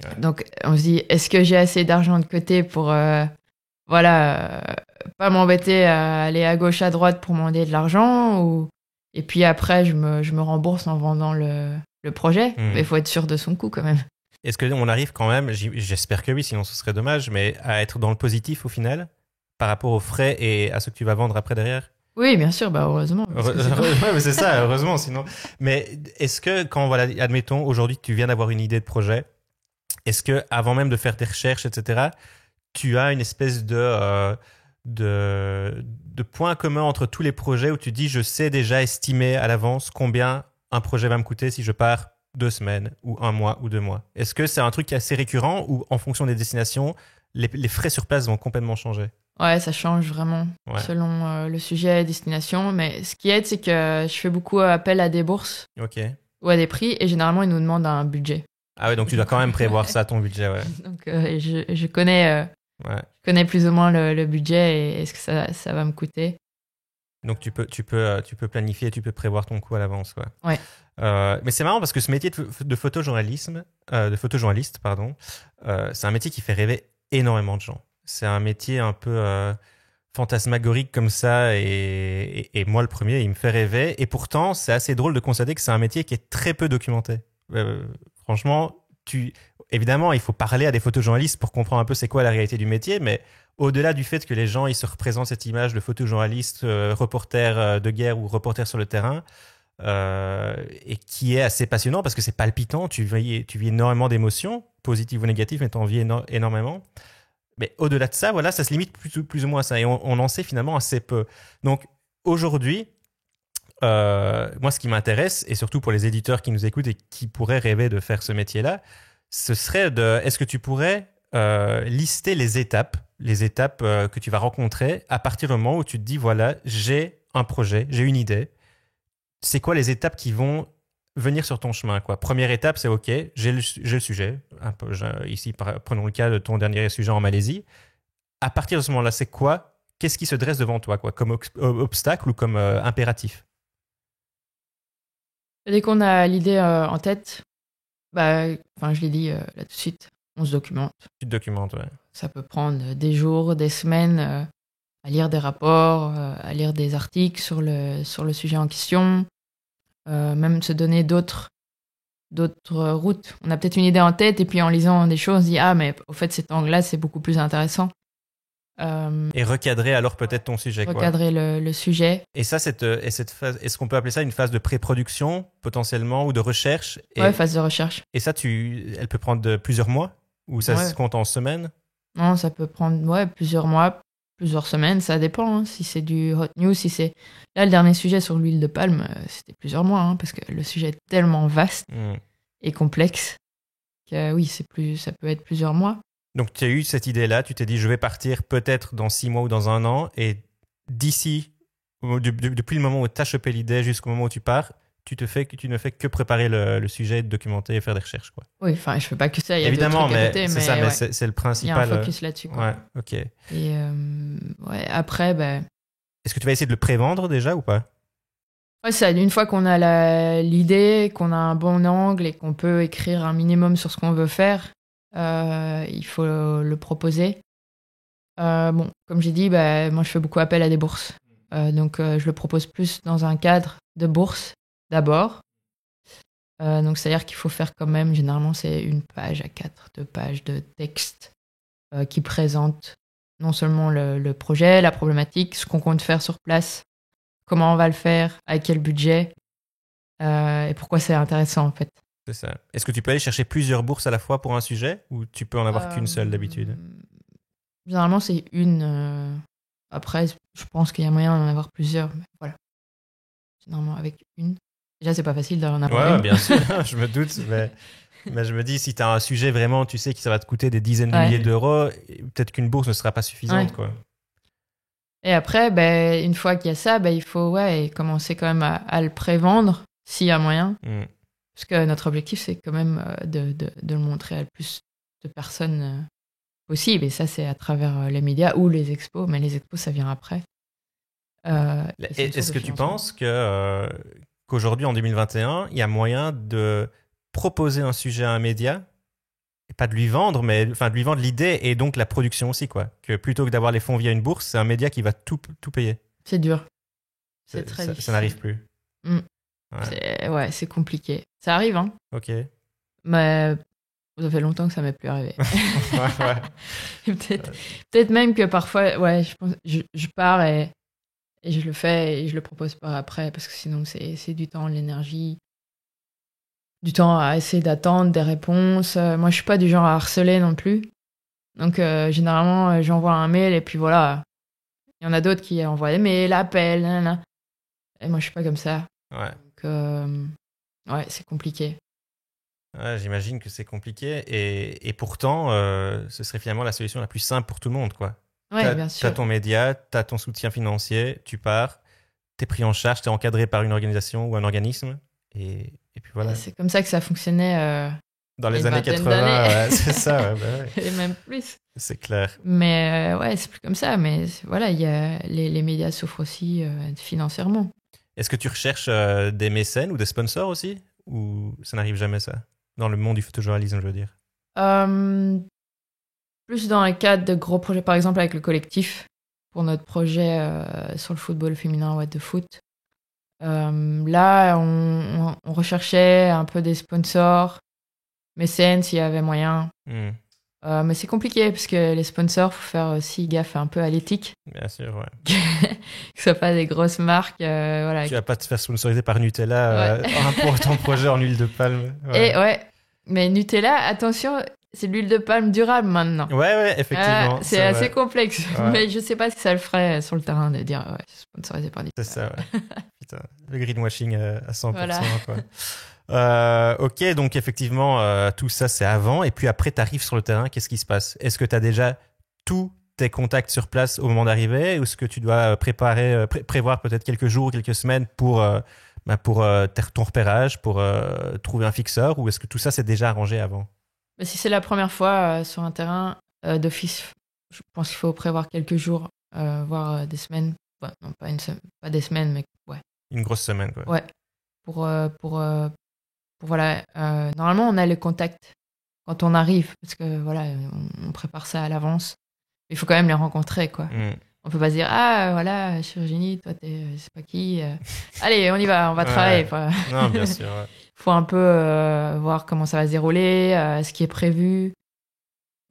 Ouais. Donc, on se dit, est-ce que j'ai assez d'argent de côté pour, pas m'embêter à aller à gauche, à droite pour demander de l'argent ou... Et puis après, je me rembourse en vendant le projet. Mais il faut être sûr de son coût quand même. Est-ce qu'on arrive quand même, j'espère que oui, sinon ce serait dommage, mais à être dans le positif au final, par rapport aux frais et à ce que tu vas vendre après derrière? Oui, bien sûr, bah heureusement. Ouais, mais c'est ça, heureusement, sinon. Mais est-ce que quand, voilà, admettons, aujourd'hui, tu viens d'avoir une idée de projet, est-ce que avant même de faire tes recherches, etc., tu as une espèce de point commun entre tous les projets où tu dis, je sais déjà estimer à l'avance combien un projet va me coûter si je pars 2 semaines ou 1 mois ou 2 mois? Est-ce que c'est un truc qui est assez récurrent ou en fonction des destinations, les frais sur place vont complètement changer? Ouais, ça change vraiment selon le sujet et destination. Mais ce qui aide, c'est que je fais beaucoup appel à des bourses Ok. ou à des prix et généralement, ils nous demandent un budget. Ah ouais, donc tu dois quand même prévoir ça, ton budget, ouais. Donc, je connais plus ou moins le budget et ce que ça va me coûter. Donc tu peux planifier, tu peux prévoir ton coût à l'avance, quoi. Ouais. Mais c'est marrant parce que ce métier de photojournaliste, pardon, c'est un métier qui fait rêver énormément de gens. C'est un métier un peu fantasmagorique comme ça et moi le premier, il me fait rêver. Et pourtant, c'est assez drôle de constater que c'est un métier qui est très peu documenté. Franchement, évidemment, il faut parler à des photojournalistes pour comprendre un peu c'est quoi la réalité du métier, mais au-delà du fait que les gens ils se représentent cette image de photojournaliste, reporter de guerre ou reporter sur le terrain, et qui est assez passionnant parce que c'est palpitant, tu vis énormément d'émotions, positives ou négatives, mais tu en vis énormément. Mais au-delà de ça, voilà, ça se limite plus ou moins à ça, et on en sait finalement assez peu. Donc aujourd'hui, moi, ce qui m'intéresse, et surtout pour les éditeurs qui nous écoutent et qui pourraient rêver de faire ce métier-là, ce serait est-ce que tu pourrais lister les étapes que tu vas rencontrer à partir du moment où tu te dis, voilà, j'ai un projet, j'ai une idée. C'est quoi les étapes qui vont venir sur ton chemin, quoi. Première étape, c'est OK, j'ai le sujet. Ici, prenons le cas de ton dernier sujet en Malaisie. À partir de ce moment-là, c'est quoi? Qu'est-ce qui se dresse devant toi, quoi, comme obstacle ou comme impératif? Dès qu'on a l'idée en tête, je l'ai dit là tout de suite, on se documente. Tu te documentes, ouais. Ça peut prendre des jours, des semaines à lire des rapports, à lire des articles sur le sujet en question, même se donner d'autres routes. On a peut-être une idée en tête et puis en lisant des choses, on se dit « Ah, mais au fait, cet angle-là, c'est beaucoup plus intéressant. » Et recadrer alors peut-être ton sujet. Recadrer le sujet. Et ça, cette phase, est-ce qu'on peut appeler ça une phase de pré-production potentiellement ou de recherche? Ouais, phase de recherche. Et ça, elle peut prendre plusieurs mois? Ou ça se compte en semaines? Non, ça peut prendre plusieurs mois, plusieurs semaines, ça dépend. Hein. Si c'est du hot news, si c'est... Là, le dernier sujet sur l'huile de palme, c'était plusieurs mois, hein, parce que le sujet est tellement vaste et complexe que oui, ça peut être plusieurs mois. Donc, tu as eu cette idée-là, tu t'es dit, je vais partir peut-être dans 6 mois ou dans 1 an, et d'ici, depuis le moment où tu as chopé l'idée jusqu'au moment où tu pars, tu ne fais que préparer le sujet, documenter et faire des recherches, quoi. Oui, enfin, je fais pas que ça. Il y a évidemment, mais côté, c'est ça, mais c'est le principal. Il y a un focus là-dessus, quoi. Ouais, ok. Et après, Est-ce que tu vas essayer de le prévendre déjà ou pas? Ouais, ça. Une fois qu'on a l'idée, qu'on a un bon angle et qu'on peut écrire un minimum sur ce qu'on veut faire, il faut le proposer. Comme j'ai dit, moi, je fais beaucoup appel à des bourses. Donc, je le propose plus dans un cadre de bourse d'abord. Donc, c'est-à-dire qu'il faut faire quand même, généralement, c'est 1 page à 4, 2 pages de texte qui présente non seulement le projet, la problématique, ce qu'on compte faire sur place, comment on va le faire, avec quel budget, et pourquoi c'est intéressant, en fait. C'est ça. Est-ce que tu peux aller chercher plusieurs bourses à la fois pour un sujet ou tu peux en avoir qu'une seule d'habitude? Généralement, c'est une. Après, je pense qu'il y a moyen d'en avoir plusieurs. Mais voilà. Généralement, avec une. Déjà, c'est pas facile d'en avoir une. Ouais, bien sûr, je me doute. Mais je me dis, si tu as un sujet vraiment, tu sais que ça va te coûter des dizaines de milliers d'euros, peut-être qu'une bourse ne sera pas suffisante, quoi. Et après, une fois qu'il y a ça, il faut commencer quand même à le prévendre, s'il y a moyen. Parce que notre objectif, c'est quand même de le montrer à le plus de personnes possible. Et ça, c'est à travers les médias ou les expos. Mais les expos, ça vient après. Est-ce que tu penses qu'aujourd'hui, en 2021, il y a moyen de proposer un sujet à un média, et pas de lui vendre, mais de lui vendre l'idée et donc la production aussi, quoi. Que plutôt que d'avoir les fonds via une bourse, c'est un média qui va tout payer. C'est dur. C'est très difficile. Ça n'arrive plus. C'est compliqué. Ça arrive, hein. Ok. Mais ça fait longtemps que ça m'est plus arrivé. Peut-être même que parfois, je pense, je pars et je le fais et je le propose pas après, parce que sinon c'est du temps, de l'énergie, du temps à essayer d'attendre des réponses. Moi, je suis pas du genre à harceler non plus. Donc, généralement, j'envoie un mail et puis voilà. Il y en a d'autres qui envoient des mails, appellent, nanana. Et moi, je suis pas comme ça. Ouais. Donc, c'est compliqué. Ouais, j'imagine que c'est compliqué. Et pourtant, ce serait finalement la solution la plus simple pour tout le monde, quoi. Ouais, bien sûr. T'as ton média, t'as ton soutien financier, tu pars, t'es pris en charge, t'es encadré par une organisation ou un organisme. Et puis voilà. Et c'est comme ça que ça fonctionnait dans les années 80, c'est ça. Et même plus. C'est clair. Mais c'est plus comme ça. Mais voilà, il y a les médias souffrent aussi financièrement. Est-ce que tu recherches des mécènes ou des sponsors aussi? Ou ça n'arrive jamais, ça? Dans le monde du photojournalisme, je veux dire. Plus dans le cadre de gros projets, par exemple avec le collectif, pour notre projet sur le football féminin, What the Foot. Là, on recherchait un peu des sponsors, mécènes s'il y avait moyen. Mais c'est compliqué parce que les sponsors, faut faire aussi gaffe un peu à l'éthique. Bien sûr, ouais. Que ce soit pas des grosses marques. Voilà. Tu vas pas te faire sponsoriser par Nutella pour ton projet en huile de palme. Ouais. Mais Nutella, attention, c'est de l'huile de palme durable maintenant. Ouais, effectivement. C'est assez complexe. Ouais. Mais je sais pas si ça le ferait sur le terrain de dire sponsorisé par Nutella. C'est ça, ouais. Putain, le greenwashing à 100%. Voilà. Quoi. Ok, donc effectivement, tout ça, c'est avant. Et puis après, tu arrives sur le terrain, qu'est-ce qui se passe? Est-ce que tu as déjà tous tes contacts sur place au moment d'arriver? Ou est-ce que tu dois prévoir peut-être quelques jours, quelques semaines pour pour ton repérage, pour trouver un fixeur, ou est-ce que tout ça c'est déjà arrangé avant? Mais si c'est la première fois sur un terrain, d'office, je pense qu'il faut prévoir quelques jours, voire des semaines. Ouais, non, pas des semaines, mais ouais. Une grosse semaine, quoi. Ouais. Pour voilà. Normalement, on a les contacts quand on arrive, parce que voilà, on prépare ça à l'avance. Il faut quand même les rencontrer, quoi. On peut pas se dire, ah voilà, Virginie, toi c'est pas qui. Allez, on y va, on va travailler. Quoi. Non, bien sûr. Ouais. Faut un peu voir comment ça va se dérouler, ce qui est prévu.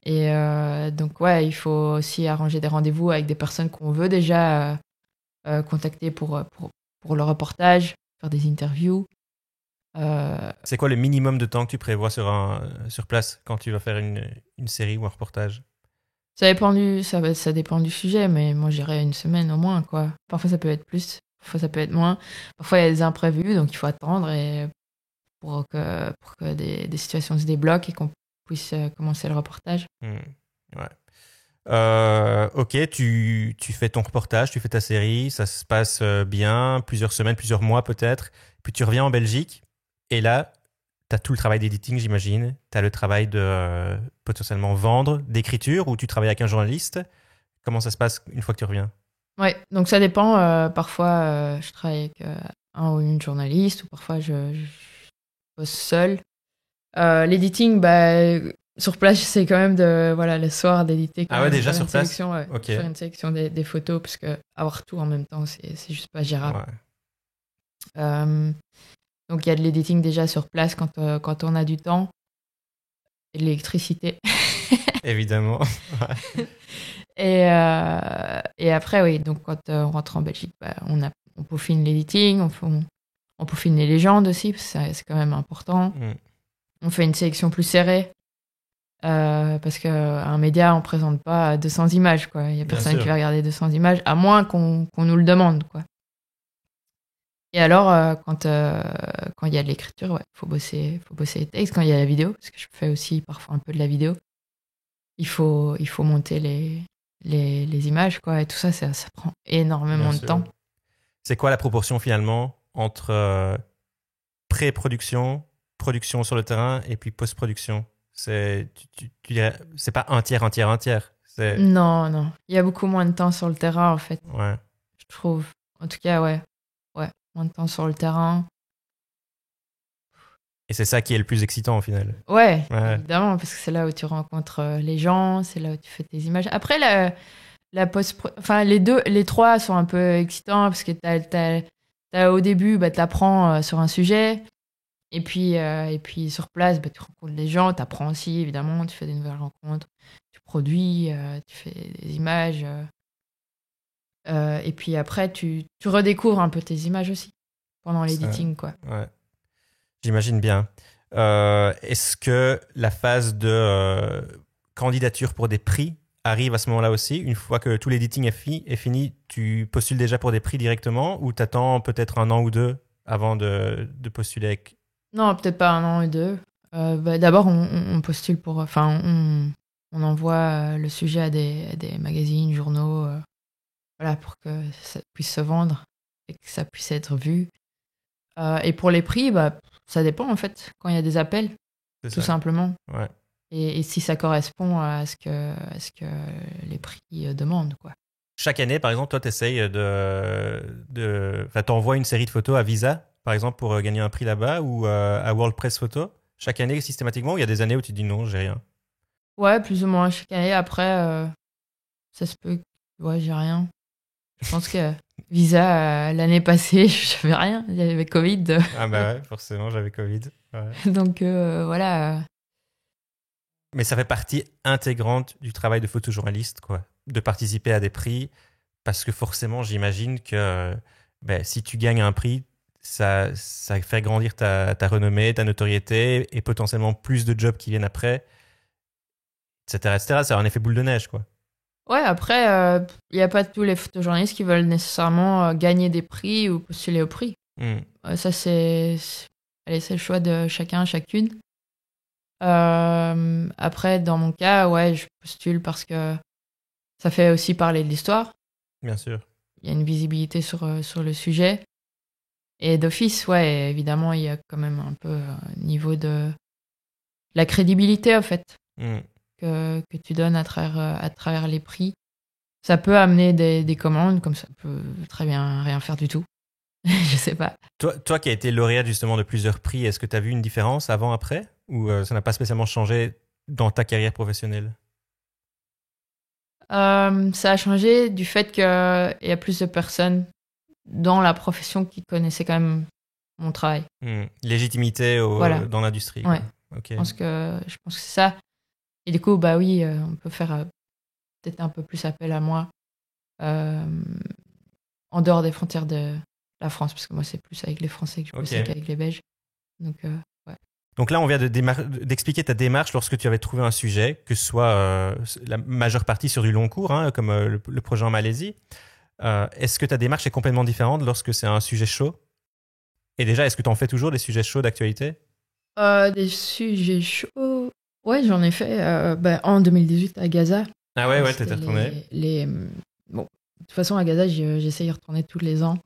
Et donc ouais, il faut aussi arranger des rendez-vous avec des personnes qu'on veut déjà contacter pour le reportage, faire des interviews. C'est quoi le minimum de temps que tu prévois sur place quand tu vas faire une série ou un reportage? Ça dépend du sujet, mais moi j'irais une semaine au moins, quoi. Parfois ça peut être plus, parfois ça peut être moins. Parfois il y a des imprévus, donc il faut attendre pour que des situations se débloquent et qu'on puisse commencer le reportage. Ouais. Ok, tu fais ton reportage, tu fais ta série, ça se passe bien, plusieurs semaines, plusieurs mois peut-être. Puis tu reviens en Belgique et là, tu as tout le travail d'éditing, j'imagine. Tu as le travail de potentiellement vendre, d'écriture, ou tu travailles avec un journaliste. Comment ça se passe une fois que tu reviens? Ouais, donc ça dépend. Parfois, je travaille avec un ou une journaliste, ou parfois je bosse seule. L'editing, sur place, j'essaie quand même le soir d'éditer. Ah ouais, déjà sur place? Okay. Faire une sélection des photos, parce que avoir tout en même temps, c'est juste pas gérable. Ouais. Donc il y a de l'editing déjà sur place quand on a du temps. Et de l'électricité. Évidemment. Et après, oui, donc quand on rentre en Belgique, on peaufine l'editing, on peaufine les légendes aussi, parce que c'est quand même important. On fait une sélection plus serrée, parce qu'un média, on ne présente pas 200 images, quoi. Il n'y a personne qui va regarder 200 images, à moins qu'on nous le demande, quoi. Et alors, quand il y a de l'écriture, ouais, faut bosser les textes. Quand il y a la vidéo, parce que je fais aussi parfois un peu de la vidéo, il faut monter les images, quoi. Et tout ça, ça prend énormément de temps. C'est quoi la proportion finalement entre pré-production, production sur le terrain et puis post-production? Tu dirais, c'est pas un tiers. Non. Il y a beaucoup moins de temps sur le terrain, en fait. Ouais. Je trouve. En tout cas, ouais. Moins de temps sur le terrain. Et c'est ça qui est le plus excitant au final. Ouais. Évidemment, parce que c'est là où tu rencontres les gens, c'est là où tu fais tes images. Après, les trois sont un peu excitants, parce que t'as au début, t'apprends sur un sujet, et puis sur place, tu rencontres des gens, t'apprends aussi, évidemment, tu fais des nouvelles rencontres, tu produis, tu fais des images. Et puis après, tu redécouvres un peu tes images aussi pendant l'editing, quoi. Ouais. J'imagine bien. Est-ce que la phase de candidature pour des prix arrive à ce moment-là aussi? Une fois que tout l'editing est fini, tu postules déjà pour des prix directement, ou t'attends peut-être un an ou deux avant de postuler avec... Non, peut-être pas un an ou deux. D'abord, on postule pour... Enfin, on envoie le sujet à des magazines, journaux... pour que ça puisse se vendre et que ça puisse être vu. Et pour les prix, ça dépend en fait, quand il y a des appels, tout simplement. Ouais. Et si ça correspond à ce que les prix demandent, quoi. Chaque année, par exemple, toi, tu essayes t'envoies une série de photos à Visa, par exemple, pour gagner un prix là-bas, ou à World Press Photo, chaque année systématiquement, ou il y a des années où tu dis non, j'ai rien? Ouais, plus ou moins chaque année. Après, ça se peut. Ouais, j'ai rien. Je pense que Visa, l'année passée, je n'avais rien. Il y avait Covid. Ah ouais, forcément, j'avais Covid. Ouais. Donc voilà. Mais ça fait partie intégrante du travail de photojournaliste, quoi, de participer à des prix, parce que forcément, j'imagine que si tu gagnes un prix, ça fait grandir ta renommée, ta notoriété, et potentiellement plus de jobs qui viennent après, etc. C'est un effet boule de neige, quoi. Ouais, après, il n'y a pas tous les photojournalistes qui veulent nécessairement gagner des prix ou postuler au prix. Ça, c'est le choix de chacun, chacune. Après, dans mon cas, ouais, je postule parce que ça fait aussi parler de l'histoire. Bien sûr. Il y a une visibilité sur le sujet. Et d'office, ouais, évidemment, il y a quand même un peu niveau de la crédibilité, en fait, que tu donnes à travers les prix. Ça peut amener des commandes, comme ça peut très bien rien faire du tout. Je sais pas. Toi qui as été lauréate justement de plusieurs prix, est-ce que tu as vu une différence avant-après ou ça n'a pas spécialement changé dans ta carrière professionnelle? Ça a changé du fait qu'il y a plus de personnes dans la profession qui connaissaient quand même mon travail. Légitimité Voilà. dans l'industrie. Ouais. Ok. Je pense que c'est ça. Et du coup, bah oui, on peut faire peut-être un peu plus appel à moi en dehors des frontières de la France, parce que moi, c'est plus avec les Français que je bossais qu'avec les Belges. Donc, ouais. Donc là, on vient d'expliquer ta démarche lorsque tu avais trouvé un sujet, que ce soit la majeure partie sur du long cours, hein, comme le projet en Malaisie. Est-ce que ta démarche est complètement différente lorsque c'est un sujet chaud? Et déjà, est-ce que tu en fais toujours des sujets chauds d'actualité? Des sujets chauds. Ouais, j'en ai fait en 2018 à Gaza. Ah ouais, t'étais retourné. Bon, de toute façon, à Gaza, j'essaie d'y retourner tous les ans.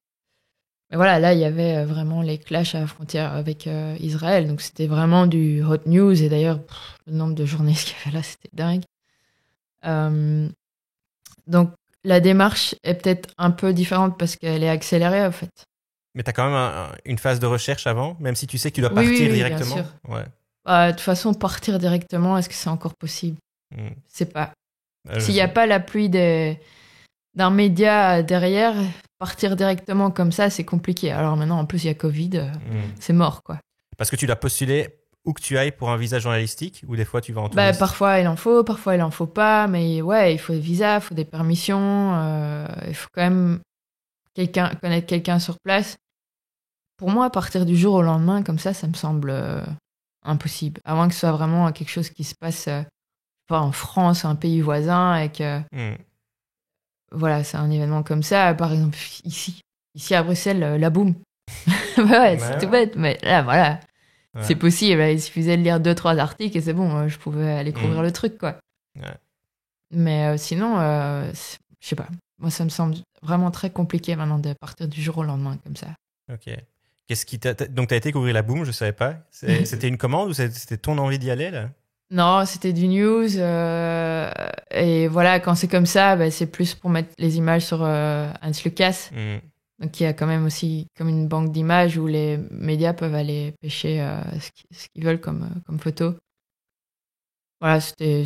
Mais voilà, là, il y avait vraiment les clashs à la frontière avec Israël. Donc, c'était vraiment du hot news. Et d'ailleurs, le nombre de journalistes qu'il y avait là, c'était dingue. Donc, la démarche est peut-être un peu différente parce qu'elle est accélérée, en fait. Mais tu as quand même une phase de recherche avant, même si tu sais que tu dois partir directement. Bien sûr. Ouais. De toute façon, partir directement, est-ce que c'est encore possible? Je sais pas. S'il n'y a pas l'appui d'un média derrière, partir directement comme ça, c'est compliqué. Alors maintenant, en plus, il y a Covid, c'est mort, quoi. Parce que tu dois postuler où que tu ailles pour un visa journalistique, ou des fois tu vas en touriste? Parfois il en faut, parfois il en faut pas, mais ouais, il faut des visas, il faut des permissions, il faut quand même connaître quelqu'un sur place. Pour moi, partir du jour au lendemain, comme ça me semble impossible. À moins que ce soit vraiment quelque chose qui se passe pas en France, un pays voisin, et que voilà, c'est un événement comme ça. Par exemple, ici à Bruxelles, la boum. Ouais, c'est tout bête, mais là, voilà. Ouais. C'est possible, il suffisait de lire 2-3 articles et c'est bon, je pouvais aller couvrir le truc, quoi. Ouais. Mais sinon, je sais pas. Moi, ça me semble vraiment très compliqué maintenant de partir du jour au lendemain comme ça. Ok. Donc, tu as été couvrir la boum, je savais pas. C'était une commande ou c'était ton envie d'y aller, là? Non, c'était du news. Et voilà, quand c'est comme ça, c'est plus pour mettre les images sur Hans Lucas. Donc, il y a quand même aussi comme une banque d'images où les médias peuvent aller pêcher ce qu'ils veulent comme photo. Voilà, c'était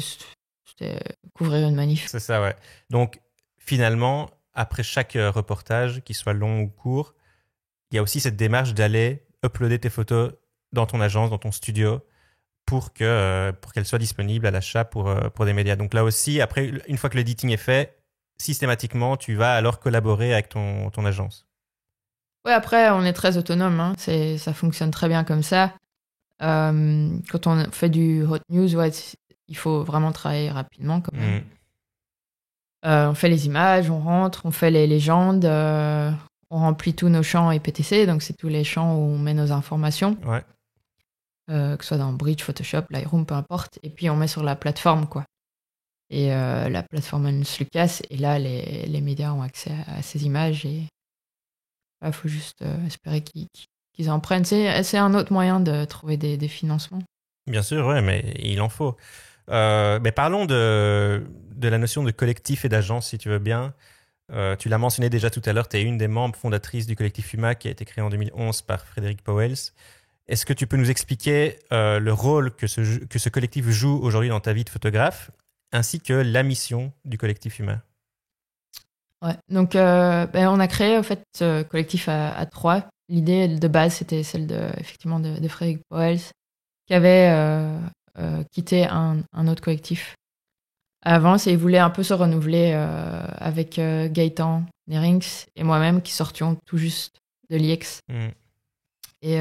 couvrir une manif. C'est ça, ouais. Donc, finalement, après chaque reportage, qu'il soit long ou court, il y a aussi cette démarche d'aller uploader tes photos dans ton agence, dans ton studio, pour qu'elles soient disponibles à l'achat pour des médias. Donc là aussi, après, une fois que l'editing est fait, systématiquement, tu vas alors collaborer avec ton agence. Ouais, après, on est très autonome. Hein. Ça fonctionne très bien comme ça. Quand on fait du hot news, ouais, il faut vraiment travailler rapidement quand même. On fait les images, on rentre, on fait les légendes, on remplit tous nos champs IPTC, donc c'est tous les champs où on met nos informations. Ouais. Que ce soit dans Bridge, Photoshop, Lightroom, peu importe. Et puis on met sur la plateforme, quoi. Et la plateforme Hans Lucas, et là, les médias ont accès à ces images et il faut juste espérer qu'ils en prennent. C'est un autre moyen de trouver des financements. Bien sûr, ouais, mais il en faut. Mais parlons de la notion de collectif et d'agence, si tu veux bien. Tu l'as mentionné déjà tout à l'heure, tu es une des membres fondatrices du collectif UMA qui a été créé en 2011 par Frédéric Pauwels. Est-ce que tu peux nous expliquer le rôle que ce collectif joue aujourd'hui dans ta vie de photographe, ainsi que la mission du collectif UMA? Ouais, donc on a créé en fait ce collectif à trois. L'idée de base, c'était celle effectivement de Frédéric Pauwels, qui avait quitté un autre collectif avant, et il voulait un peu se renouveler avec Gaëtan Nerings et moi-même qui sortions tout juste de l'IEX. Et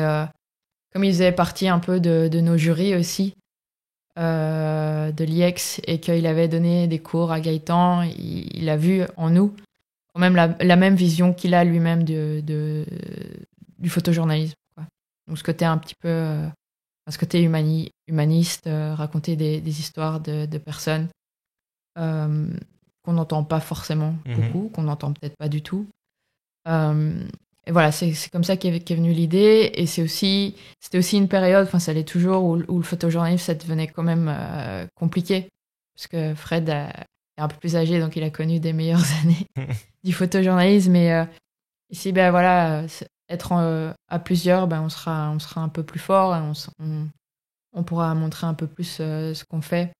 comme il faisait partie un peu de nos jurys aussi, de l'IEX, et qu'il avait donné des cours à Gaëtan, il a vu en nous quand même la même vision qu'il a lui-même du photojournalisme, quoi. Donc ce côté un petit peu, ce côté humaniste, raconter des histoires de personnes qu'on n'entend pas forcément beaucoup, qu'on n'entend peut-être pas du tout. et voilà, c'est comme ça qu'est venue l'idée. Et c'était aussi une période, enfin ça l'est toujours, où le photojournalisme, ça devenait quand même compliqué. Parce que Fred est un peu plus âgé, donc il a connu des meilleures années du photojournalisme. Mais ici, ben voilà, être à plusieurs, ben on sera un peu plus fort, et on pourra montrer un peu plus ce qu'on fait.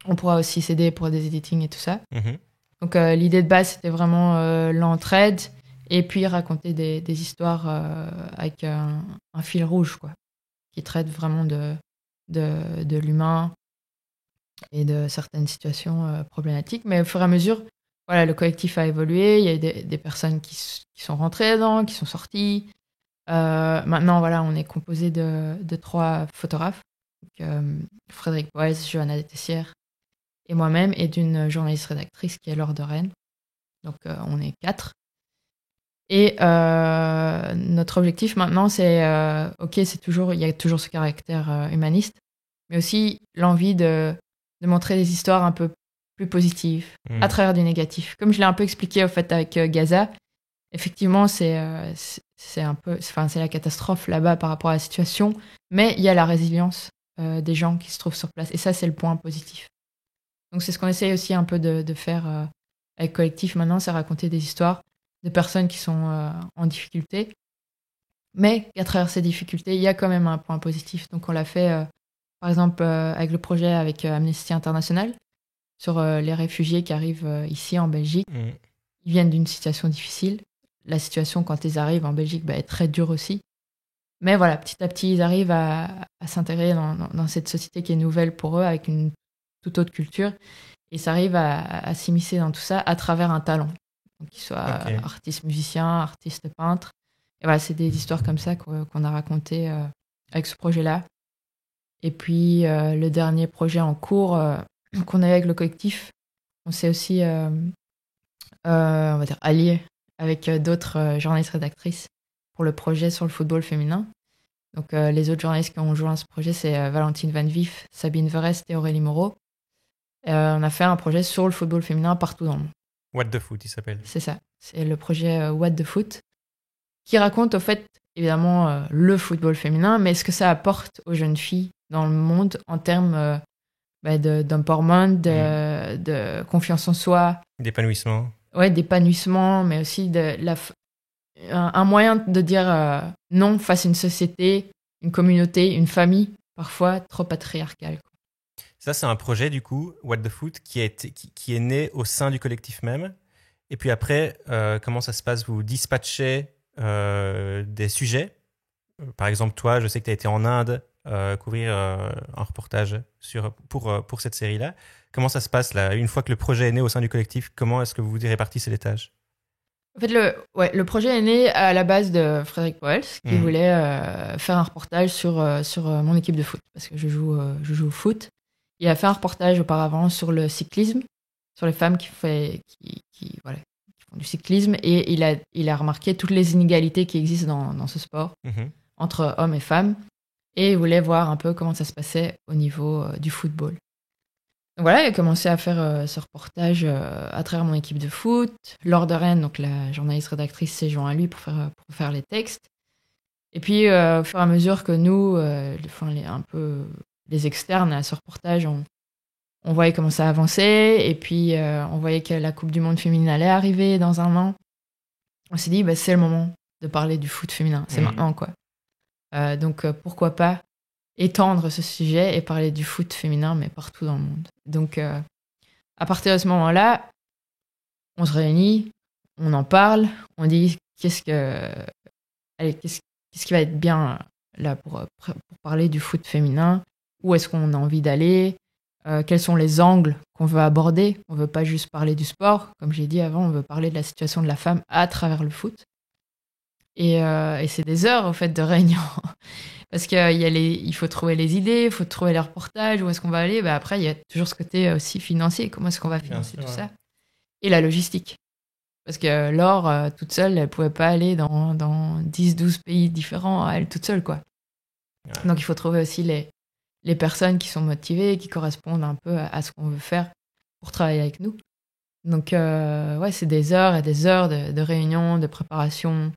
On pourra aussi s'aider pour des editings et tout ça. Mhm. Donc l'idée de base, c'était vraiment l'entraide et puis raconter des histoires avec un fil rouge, quoi, qui traite vraiment de l'humain et de certaines situations problématiques. Mais au fur et à mesure, voilà, le collectif a évolué. Il y a eu des personnes qui sont rentrées dedans, qui sont sorties. Maintenant, voilà, on est composé de 3 photographes. Donc, Frédéric Boès, Johanna Tessière et moi-même, et d'une journaliste rédactrice qui est Laure de Rennes. Donc on est 4. Et notre objectif maintenant, c'est ok, il y a toujours ce caractère humaniste, mais aussi l'envie de montrer des histoires un peu plus positives, à travers du négatif. Comme je l'ai un peu expliqué au fait avec Gaza, effectivement, c'est un peu, enfin c'est la catastrophe là-bas par rapport à la situation, mais il y a la résilience des gens qui se trouvent sur place, et ça c'est le point positif. Donc c'est ce qu'on essaye aussi un peu de faire avec Collectif maintenant, c'est raconter des histoires de personnes qui sont en difficulté, mais à travers ces difficultés, il y a quand même un point positif. Donc on l'a fait, par exemple, avec le projet avec Amnesty International, sur les réfugiés qui arrivent ici en Belgique. Ils viennent d'une situation difficile. La situation, quand ils arrivent en Belgique, est très dure aussi. Mais voilà, petit à petit, ils arrivent à s'intégrer dans cette société qui est nouvelle pour eux, avec une toute autre culture. Et ça arrive à s'immiscer dans tout ça à travers un talent. Donc, qu'ils soient artistes musiciens, artistes peintres. Et voilà, c'est des histoires comme ça qu'on a racontées avec ce projet-là. Et puis, le dernier projet en cours qu'on a avec le collectif, on s'est aussi, on va dire, allié avec d'autres journalistes rédactrices pour le projet sur le football féminin. Donc, les autres journalistes qui ont joint à ce projet, c'est Valentine Van Vif, Sabine Verest et Aurélie Moreau. On a fait un projet sur le football féminin partout dans le monde. What the Foot, il s'appelle. C'est ça. C'est le projet What the Foot, qui raconte au fait, évidemment, le football féminin, mais ce que ça apporte aux jeunes filles dans le monde en termes d'empowerment, de confiance en soi. D'épanouissement. Ouais, d'épanouissement, mais aussi un moyen de dire non face à une société, une communauté, une famille, parfois trop patriarcale. Ça, c'est un projet, du coup, What the Foot, qui est né au sein du collectif même. Et puis après, comment ça se passe? Vous dispatchez des sujets. Par exemple, toi, je sais que tu as été en Inde couvrir un reportage pour cette série-là. Comment ça se passe, là? Une fois que le projet est né au sein du collectif, comment est-ce que vous répartissez les tâches? En fait, le projet est né à la base de Frédéric Poels, qui voulait faire un reportage sur mon équipe de foot, parce que je joue au foot. Il a fait un reportage auparavant sur le cyclisme, sur les femmes qui font du cyclisme, et il a remarqué toutes les inégalités qui existent dans ce sport, entre hommes et femmes, et il voulait voir un peu comment ça se passait au niveau du football. Donc voilà, il a commencé à faire ce reportage à travers mon équipe de foot. Laure de Rennes, donc la journaliste rédactrice, s'est joint à lui pour faire les textes. Et puis, au fur et à mesure que nous, les externes à ce reportage, on voyait comment ça avançait. Et puis, on voyait que la Coupe du Monde féminine allait arriver dans un an. On s'est dit, c'est le moment de parler du foot féminin. C'est maintenant, quoi. Donc, pourquoi pas étendre ce sujet et parler du foot féminin, mais partout dans le monde. Donc, à partir de ce moment-là, on se réunit, on en parle, on dit qu'est-ce qui va être bien là pour parler du foot féminin, où est-ce qu'on a envie d'aller, quels sont les angles qu'on veut aborder. On veut pas juste parler du sport, comme j'ai dit avant, on veut parler de la situation de la femme à travers le foot. Et c'est des heures, au fait, de réunion. Parce qu'il faut trouver les idées, il faut trouver les reportages, où est-ce qu'on va aller. Après, il y a toujours ce côté aussi financier. Comment est-ce qu'on va financer tout ça? Et la logistique. Parce que Laure, toute seule, elle ne pouvait pas aller dans 10-12 pays différents à elle toute seule, quoi. Ouais. Donc, il faut trouver aussi les personnes qui sont motivées, qui correspondent un peu à ce qu'on veut faire pour travailler avec nous. Donc, c'est des heures et des heures de réunions, de préparation.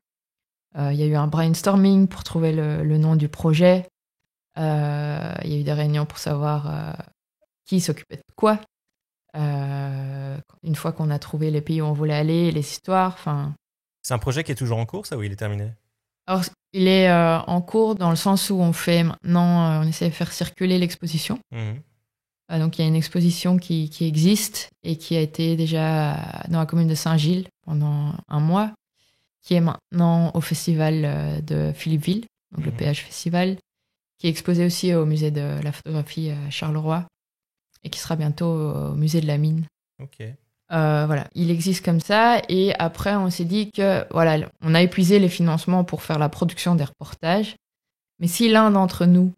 Il y a eu un brainstorming pour trouver le nom du projet. Il y a eu des réunions pour savoir qui s'occupait de quoi. Une fois qu'on a trouvé les pays où on voulait aller, les histoires, enfin... C'est un projet qui est toujours en cours, ça, ou il est terminé? Alors, il est en cours dans le sens où on fait maintenant, on essaie de faire circuler l'exposition. Donc, il y a une exposition qui existe et qui a été déjà dans la commune de Saint-Gilles pendant un mois, qui est maintenant au festival de Philippeville, donc le PH Festival, qui est exposé aussi au musée de la photographie à Charleroi et qui sera bientôt au musée de la mine. Ok. Voilà, il existe comme ça. Et après, on s'est dit que voilà, on a épuisé les financements pour faire la production des reportages. Mais si l'un d'entre nous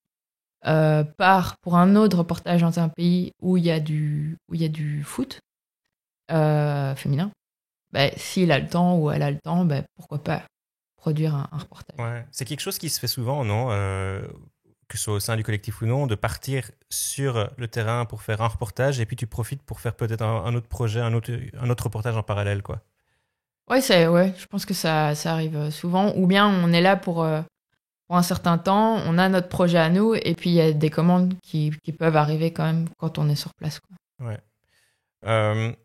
part pour un autre reportage dans un pays où il y a du foot féminin, ben, s'il a le temps ou elle a le temps, ben, pourquoi pas produire un reportage. Ouais. C'est quelque chose qui se fait souvent, non? Que ce soit au sein du collectif ou non, de partir sur le terrain pour faire un reportage et puis tu profites pour faire peut-être un autre projet, un autre reportage en parallèle, quoi. Ouais, je pense que ça arrive souvent. Ou bien on est là pour un certain temps, on a notre projet à nous et puis il y a des commandes qui peuvent arriver quand même quand on est sur place, quoi. Ouais.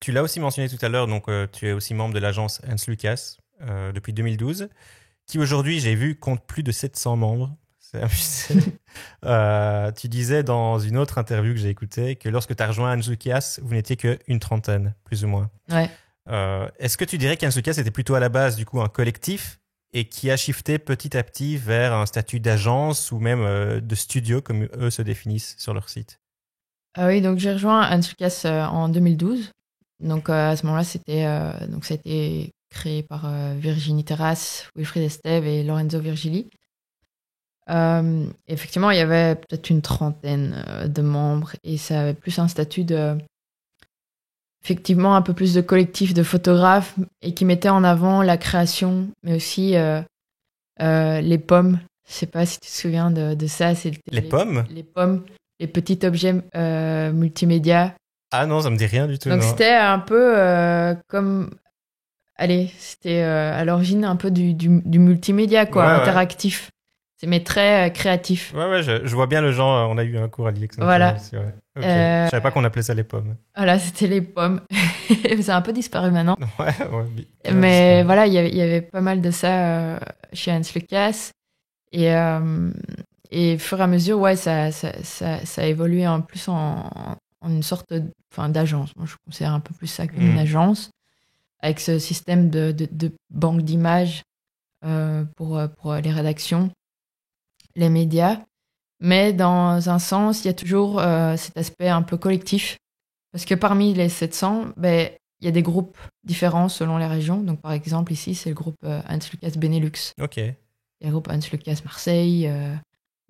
Tu l'as aussi mentionné tout à l'heure, donc tu es aussi membre de l'agence Hans Lucas depuis 2012, qui aujourd'hui, j'ai vu, compte plus de 700 membres. C'est abusé. Tu disais dans une autre interview que j'ai écoutée que lorsque tu as rejoint Hans Lucas, vous n'étiez qu'une trentaine, plus ou moins. Ouais. Est-ce que tu dirais qu'Hans Lucas était plutôt à la base du coup un collectif et qui a shifté petit à petit vers un statut d'agence ou même de studio comme eux se définissent sur leur site? Oui, donc j'ai rejoint Hans Lucas en 2012. Donc à ce moment-là, donc ça a été créé par Virginie Terrasse, Wilfried Estève et Lorenzo Virgili. Effectivement, il y avait peut-être une trentaine de membres et ça avait plus un statut de... Effectivement, un peu plus de collectif de photographes et qui mettait en avant la création, mais aussi les pommes. Je sais pas si tu te souviens de ça. C'était Les pommes? Les pommes, les petits objets multimédia. Ah non, ça me dit rien du tout. Donc non. c'était un peu comme... Allez, c'était à l'origine un peu du multimédia, quoi, Ouais, interactif. Mais très créatif. Ouais, je vois bien le genre. On a eu un cours à l'IEX. Voilà. Aussi, ouais. Okay. Je savais pas qu'on appelait ça les pommes. Voilà, c'était les pommes. Ça a un peu disparu maintenant. Ouais. Mais voilà, il y avait pas mal de ça chez Hans Lucas. Et au fur et à mesure, ouais, ça a évolué en plus en une sorte d'agence. Moi, je considère un peu plus ça qu'une agence, avec ce système de banque d'images pour les rédactions, les médias. Mais dans un sens, il y a toujours cet aspect un peu collectif. Parce que parmi les 700, ben, il y a des groupes différents selon les régions. Donc, par exemple, ici, c'est le groupe Hans Lucas Benelux. Ok. Il y a le groupe Hans Lucas Marseille,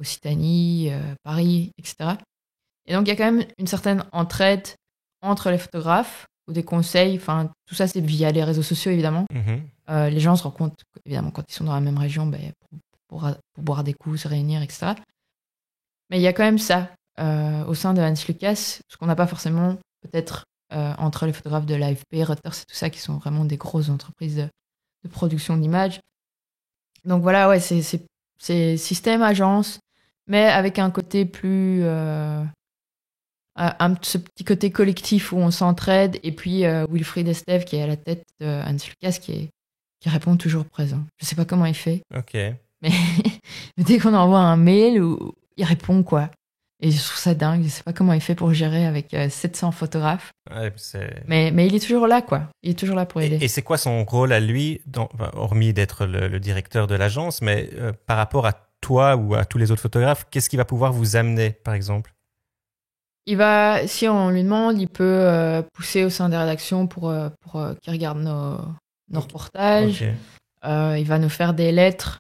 Occitanie, Paris, etc. Et donc, il y a quand même une certaine entraide entre les photographes ou des conseils. Enfin, tout ça, c'est via les réseaux sociaux, évidemment. Les gens se rencontrent, évidemment, quand ils sont dans la même région, ben, pour boire des coups, se réunir, etc. Mais il y a quand même ça au sein de Hans Lucas, ce qu'on n'a pas forcément peut-être entre les photographes de l'AFP, Reuters et tout ça, qui sont vraiment des grosses entreprises de production d'images. Donc voilà, ouais, c'est système agence, mais avec un côté plus... ce petit côté collectif où on s'entraide, et puis Wilfried Estève qui est à la tête de Hans Lucas qui répond toujours présent. Je sais pas comment il fait. Ok. Mais dès qu'on envoie un mail, il répond, quoi. Et je trouve ça dingue. Je sais pas comment il fait pour gérer avec 700 photographes. Ouais, mais il est toujours là, quoi. Il est toujours là pour aider. Et c'est quoi son rôle à lui, hormis d'être le directeur de l'agence, mais par rapport à toi ou à tous les autres photographes, qu'est-ce qu'il va pouvoir vous amener, par exemple? Si on lui demande, il peut pousser au sein des rédactions pour qu'il regarde nos reportages. Okay. Il va nous faire des lettres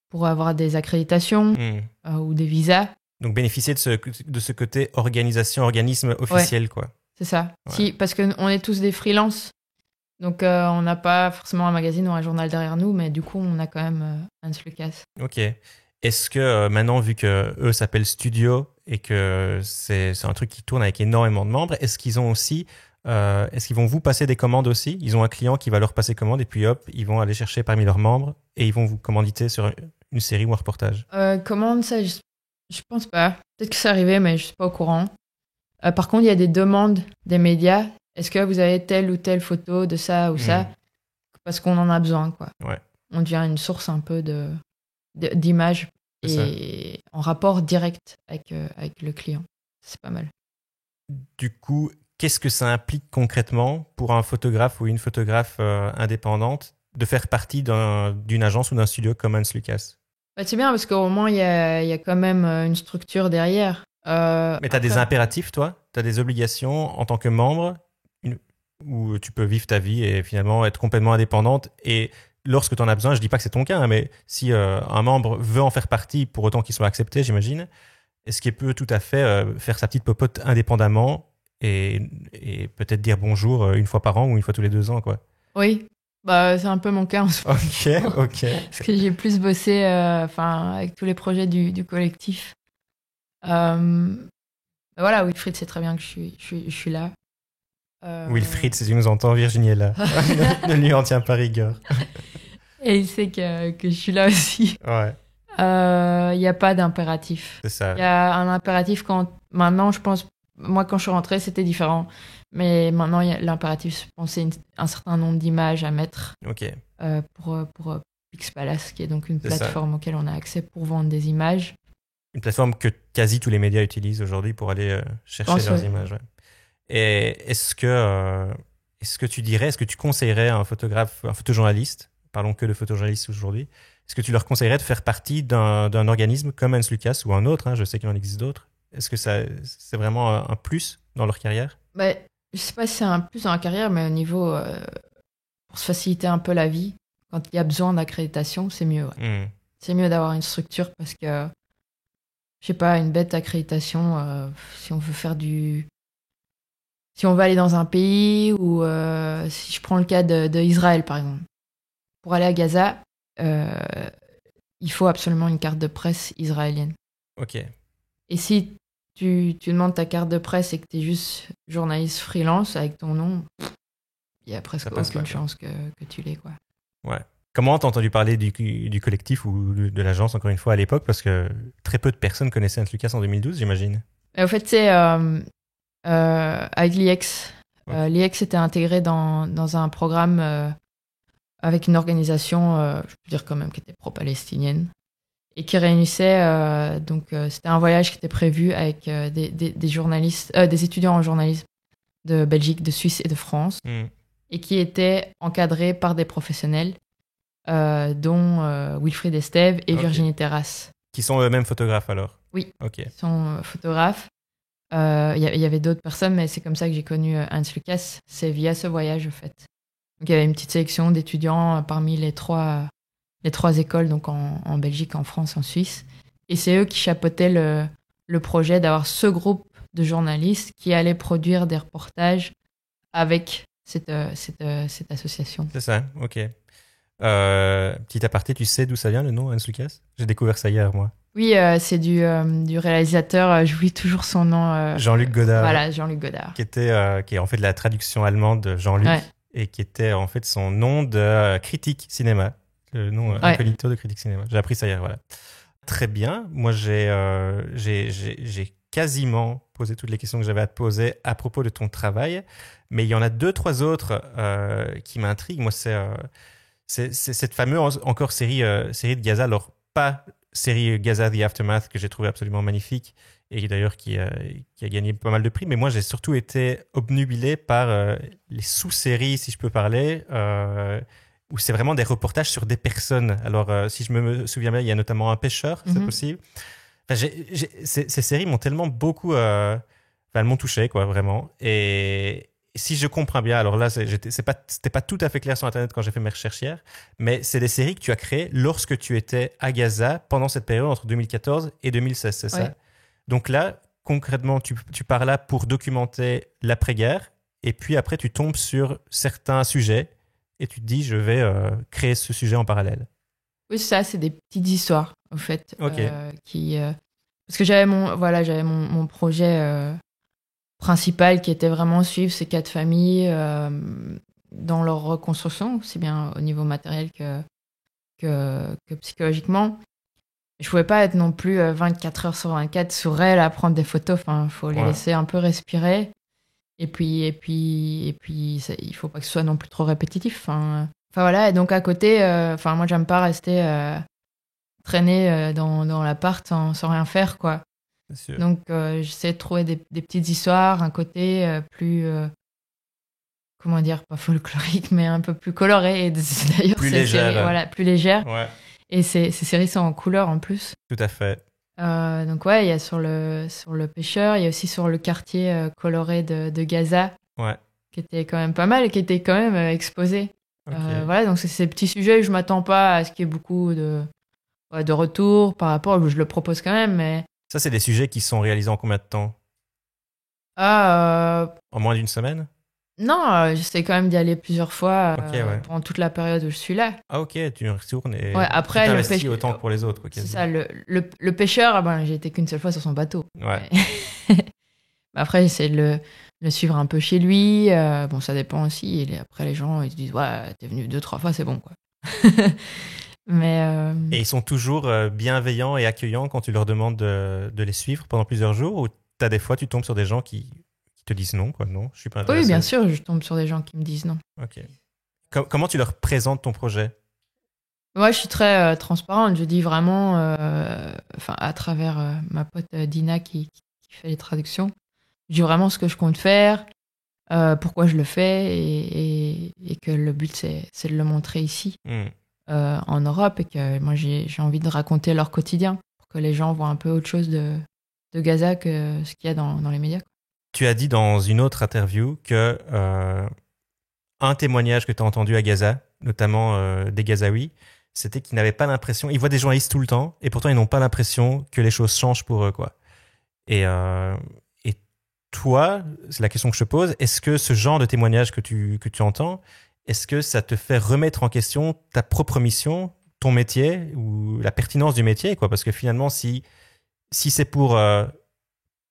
pour avoir des accréditations ou des visas. Donc bénéficier de ce côté organisme officiel, quoi. C'est ça. Ouais. Parce qu'on est tous des freelances. Donc on n'a pas forcément un magazine ou un journal derrière nous, mais du coup on a quand même Hans Lucas. Ok. Est-ce que maintenant, vu que eux s'appellent Studio et que c'est un truc qui tourne avec énormément de membres, est-ce qu'ils ont aussi est-ce qu'ils vont vous passer des commandes aussi? Ils ont un client qui va leur passer commande et puis hop, ils vont aller chercher parmi leurs membres et ils vont vous commanditer sur une série ou un reportage. Commande, ça, je pense pas. Peut-être que c'est arrivé, mais je suis pas au courant. Par contre, il y a des demandes des médias. Est-ce que vous avez telle ou telle photo de ça ou ça? Parce qu'on en a besoin, quoi. Ouais. On devient une source un peu d'images et en rapport direct avec le client. C'est pas mal. Du coup, qu'est-ce que ça implique concrètement pour un photographe ou une photographe indépendante de faire partie d'une agence ou d'un studio comme Hans Lucas? C'est bien parce qu'au moins, il y a quand même une structure derrière. Mais tu as des impératifs, toi? Tu as des obligations en tant que membre où tu peux vivre ta vie et finalement être complètement indépendante. Et lorsque tu en as besoin, je dis pas que c'est ton cas, hein, mais si un membre veut en faire partie pour autant qu'il soit accepté, j'imagine, est-ce qu'il peut tout à fait faire sa petite popote indépendamment et peut-être dire bonjour une fois par an ou une fois tous les 2 ans, quoi? Oui, c'est un peu mon cas en ce moment. Ok. Parce que j'ai plus bossé avec tous les projets du collectif. Voilà, Wilfried sait très bien que je suis là. Wilfried, si tu nous entends, Virginie est là. Ne lui en tiens pas rigueur. Et il sait que je suis là aussi. Ouais. Il n'y a pas d'impératif. C'est ça. Il y a un impératif maintenant, je pense, moi quand je suis rentrée, c'était différent. Mais maintenant, l'impératif, je pense, c'est un certain nombre d'images à mettre pour Pixpalace, qui est donc une plateforme auquel on a accès pour vendre des images. Une plateforme que quasi tous les médias utilisent aujourd'hui pour aller chercher leurs images. Ouais. Et est-ce que tu dirais, est-ce que tu conseillerais à un photojournaliste, parlons que de photojournalistes aujourd'hui, est-ce que tu leur conseillerais de faire partie d'un organisme comme Hans Lucas ou un autre, hein, je sais qu'il en existe d'autres. Est-ce que c'est vraiment un plus dans leur carrière? Je sais pas si c'est un plus dans la carrière, mais au niveau pour se faciliter un peu la vie, quand il y a besoin d'accréditation, c'est mieux. Ouais. C'est mieux d'avoir une structure parce que, je sais pas, une bête accréditation, si on veut si on veut aller dans un pays ou si je prends le cas de Israël, par exemple. Pour aller à Gaza, il faut absolument une carte de presse israélienne. Ok. Et si tu demandes ta carte de presse et que tu es juste journaliste freelance avec ton nom, il y a presque aucune chance que tu l'aies, quoi. Ouais. Comment t'as entendu parler du collectif ou de l'agence, encore une fois, à l'époque? Parce que très peu de personnes connaissaient Hans Lucas en 2012, j'imagine. En fait, c'est avec l'IEX. L'IEX était intégré dans un programme avec une organisation, je peux dire quand même, qui était pro-palestinienne et qui réunissait, c'était un voyage qui était prévu avec des journalistes, des étudiants en journalisme de Belgique, de Suisse et de France, et qui était encadré par des professionnels, dont Wilfried Estève et Virginie Terrasse. Qui sont eux-mêmes photographes alors? Oui, ils sont photographes. Il y avait d'autres personnes, mais c'est comme ça que j'ai connu Hans Lucas. C'est via ce voyage, en fait. Donc, il y avait une petite sélection d'étudiants parmi les trois écoles, donc en Belgique, en France, en Suisse. Et c'est eux qui chapeautaient le projet d'avoir ce groupe de journalistes qui allaient produire des reportages avec cette association. C'est ça, ok. Petit aparté, tu sais d'où ça vient le nom Hans Lucas? J'ai découvert ça hier, moi. Oui, c'est du réalisateur, j'oublie toujours son nom. Jean-Luc Godard. Voilà, Jean-Luc Godard. Qui est en fait la traduction allemande de Jean-Luc, et qui était en fait son nom de critique cinéma. Le nom incognito de critique cinéma. J'ai appris ça hier, voilà. Très bien. Moi, j'ai quasiment posé toutes les questions que j'avais à te poser à propos de ton travail, mais il y en a 2-3 autres qui m'intriguent. Moi, c'est cette fameuse encore série de Gaza, alors pas série Gaza The Aftermath que j'ai trouvé absolument magnifique et d'ailleurs qui a gagné pas mal de prix, mais moi j'ai surtout été obnubilé par les sous-séries, si je peux parler, où c'est vraiment des reportages sur des personnes. Alors si je me souviens bien, il y a notamment un pêcheur, c'est possible. Enfin, ces séries m'ont tellement beaucoup elles m'ont touché, quoi, vraiment. Et si je comprends bien, alors là, c'était pas tout à fait clair sur Internet quand j'ai fait mes recherches hier, mais c'est des séries que tu as créées lorsque tu étais à Gaza pendant cette période entre 2014 et 2016, c'est ça? Donc là, concrètement, tu pars là pour documenter l'après-guerre, et puis après, tu tombes sur certains sujets, et tu te dis, je vais créer ce sujet en parallèle. Oui, ça, c'est des petites histoires, en fait. Ok. Parce que j'avais mon projet principal qui était vraiment suivre ces 4 familles dans leur reconstruction, aussi bien au niveau matériel que psychologiquement. Je pouvais pas être non plus 24 heures sur 24 sur elles à prendre des photos. Enfin, faut les laisser un peu respirer. Et puis, il faut pas que ce soit non plus trop répétitif. Enfin voilà. Et donc à côté, moi j'aime pas rester traîner dans l'appart sans rien faire, quoi. Donc j'essaie de trouver des petites histoires, un côté plus comment dire, pas folklorique, mais un peu plus coloré. Et d'ailleurs, plus légère. Voilà, plus légère. Ouais. Et ces séries sont en couleur en plus. Tout à fait. Donc ouais, il y a sur le pêcheur, il y a aussi sur le quartier coloré de Gaza, qui était quand même pas mal et qui était quand même exposé. Okay. Voilà, donc c'est ces petits sujets, je m'attends pas à ce qu'il y ait beaucoup de retours par rapport, je le propose quand même, mais... Ça, c'est des sujets qui sont réalisés en combien de temps? En moins d'une semaine? Non, j'essaie quand même d'y aller plusieurs fois pendant toute la période où je suis là. Ah ok, tu retournes et après, tu t'investis autant que pour les autres. C'est ça, le pêcheur, j'ai été qu'une seule fois sur son bateau. Ouais. Après, j'essaie de le suivre un peu chez lui. Bon, ça dépend aussi. Et après, les gens, ils se disent, ouais, t'es venu 2-3 fois, c'est bon, quoi. Mais, Et ils sont toujours bienveillants et accueillants quand tu leur demandes de les suivre pendant plusieurs jours, ou t'as des fois, tu tombes sur des gens qui te disent non, quoi, non, je suis pas intéressé. Oui, bien sûr, je tombe sur des gens qui me disent non. Ok. Comment tu leur présentes ton projet? Moi, je suis très transparente. Je dis vraiment, à travers ma pote Dina qui fait les traductions, je dis vraiment ce que je compte faire, pourquoi je le fais, et que le but, c'est de le montrer ici, en Europe, et que moi, j'ai envie de raconter leur quotidien pour que les gens voient un peu autre chose de Gaza que ce qu'il y a dans les médias. Tu as dit dans une autre interview que un témoignage que tu as entendu à Gaza, notamment des Gazaouis, c'était qu'ils n'avaient pas l'impression... Ils voient des journalistes tout le temps, et pourtant ils n'ont pas l'impression que les choses changent pour eux, quoi. Et toi, c'est la question que je te pose, est-ce que ce genre de témoignage que tu entends, est-ce que ça te fait remettre en question ta propre mission, ton métier, ou la pertinence du métier, quoi? Parce que finalement, si c'est pour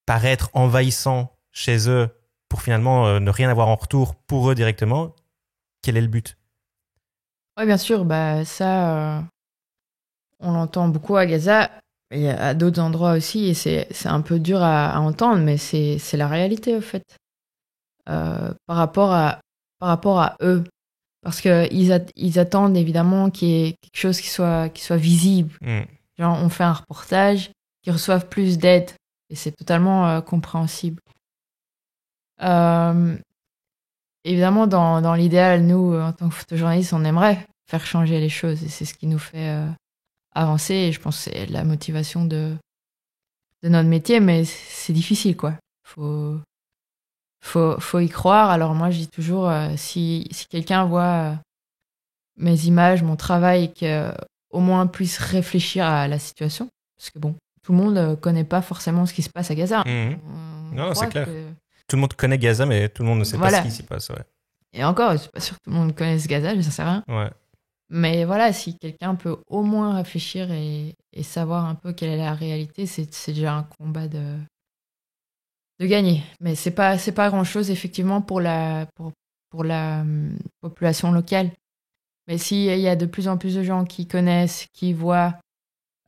paraître envahissant chez eux, pour finalement ne rien avoir en retour pour eux directement, quel est le but? Oui, bien sûr, ça, on l'entend beaucoup à Gaza, et à d'autres endroits aussi, et c'est un peu dur à entendre, mais c'est la réalité, au fait. Par rapport à eux. Parce qu'ils attendent évidemment qu'il y ait quelque chose qui soit visible. Genre, on fait un reportage, qu'ils reçoivent plus d'aide, et c'est totalement compréhensible. Évidemment, dans l'idéal, nous, en tant que photojournalistes, on aimerait faire changer les choses, et c'est ce qui nous fait avancer, et je pense que c'est la motivation de notre métier, mais c'est difficile, quoi. Faut y croire. Alors moi, je dis toujours, si quelqu'un voit mes images, mon travail, qu'au moins puisse réfléchir à la situation, parce que bon, tout le monde connaît pas forcément ce qui se passe à Gaza. Non, c'est clair. Tout le monde connaît Gaza, mais tout le monde ne sait pas ce qui s'y passe. Ouais. Et encore, je suis pas sûre que tout le monde connaisse Gaza, je ne sais rien. Ouais. Mais voilà, si quelqu'un peut au moins réfléchir et savoir un peu quelle est la réalité, c'est déjà un combat de gagner. Mais c'est pas grand-chose, effectivement, pour la population locale. Mais s'il y a de plus en plus de gens qui connaissent, qui voient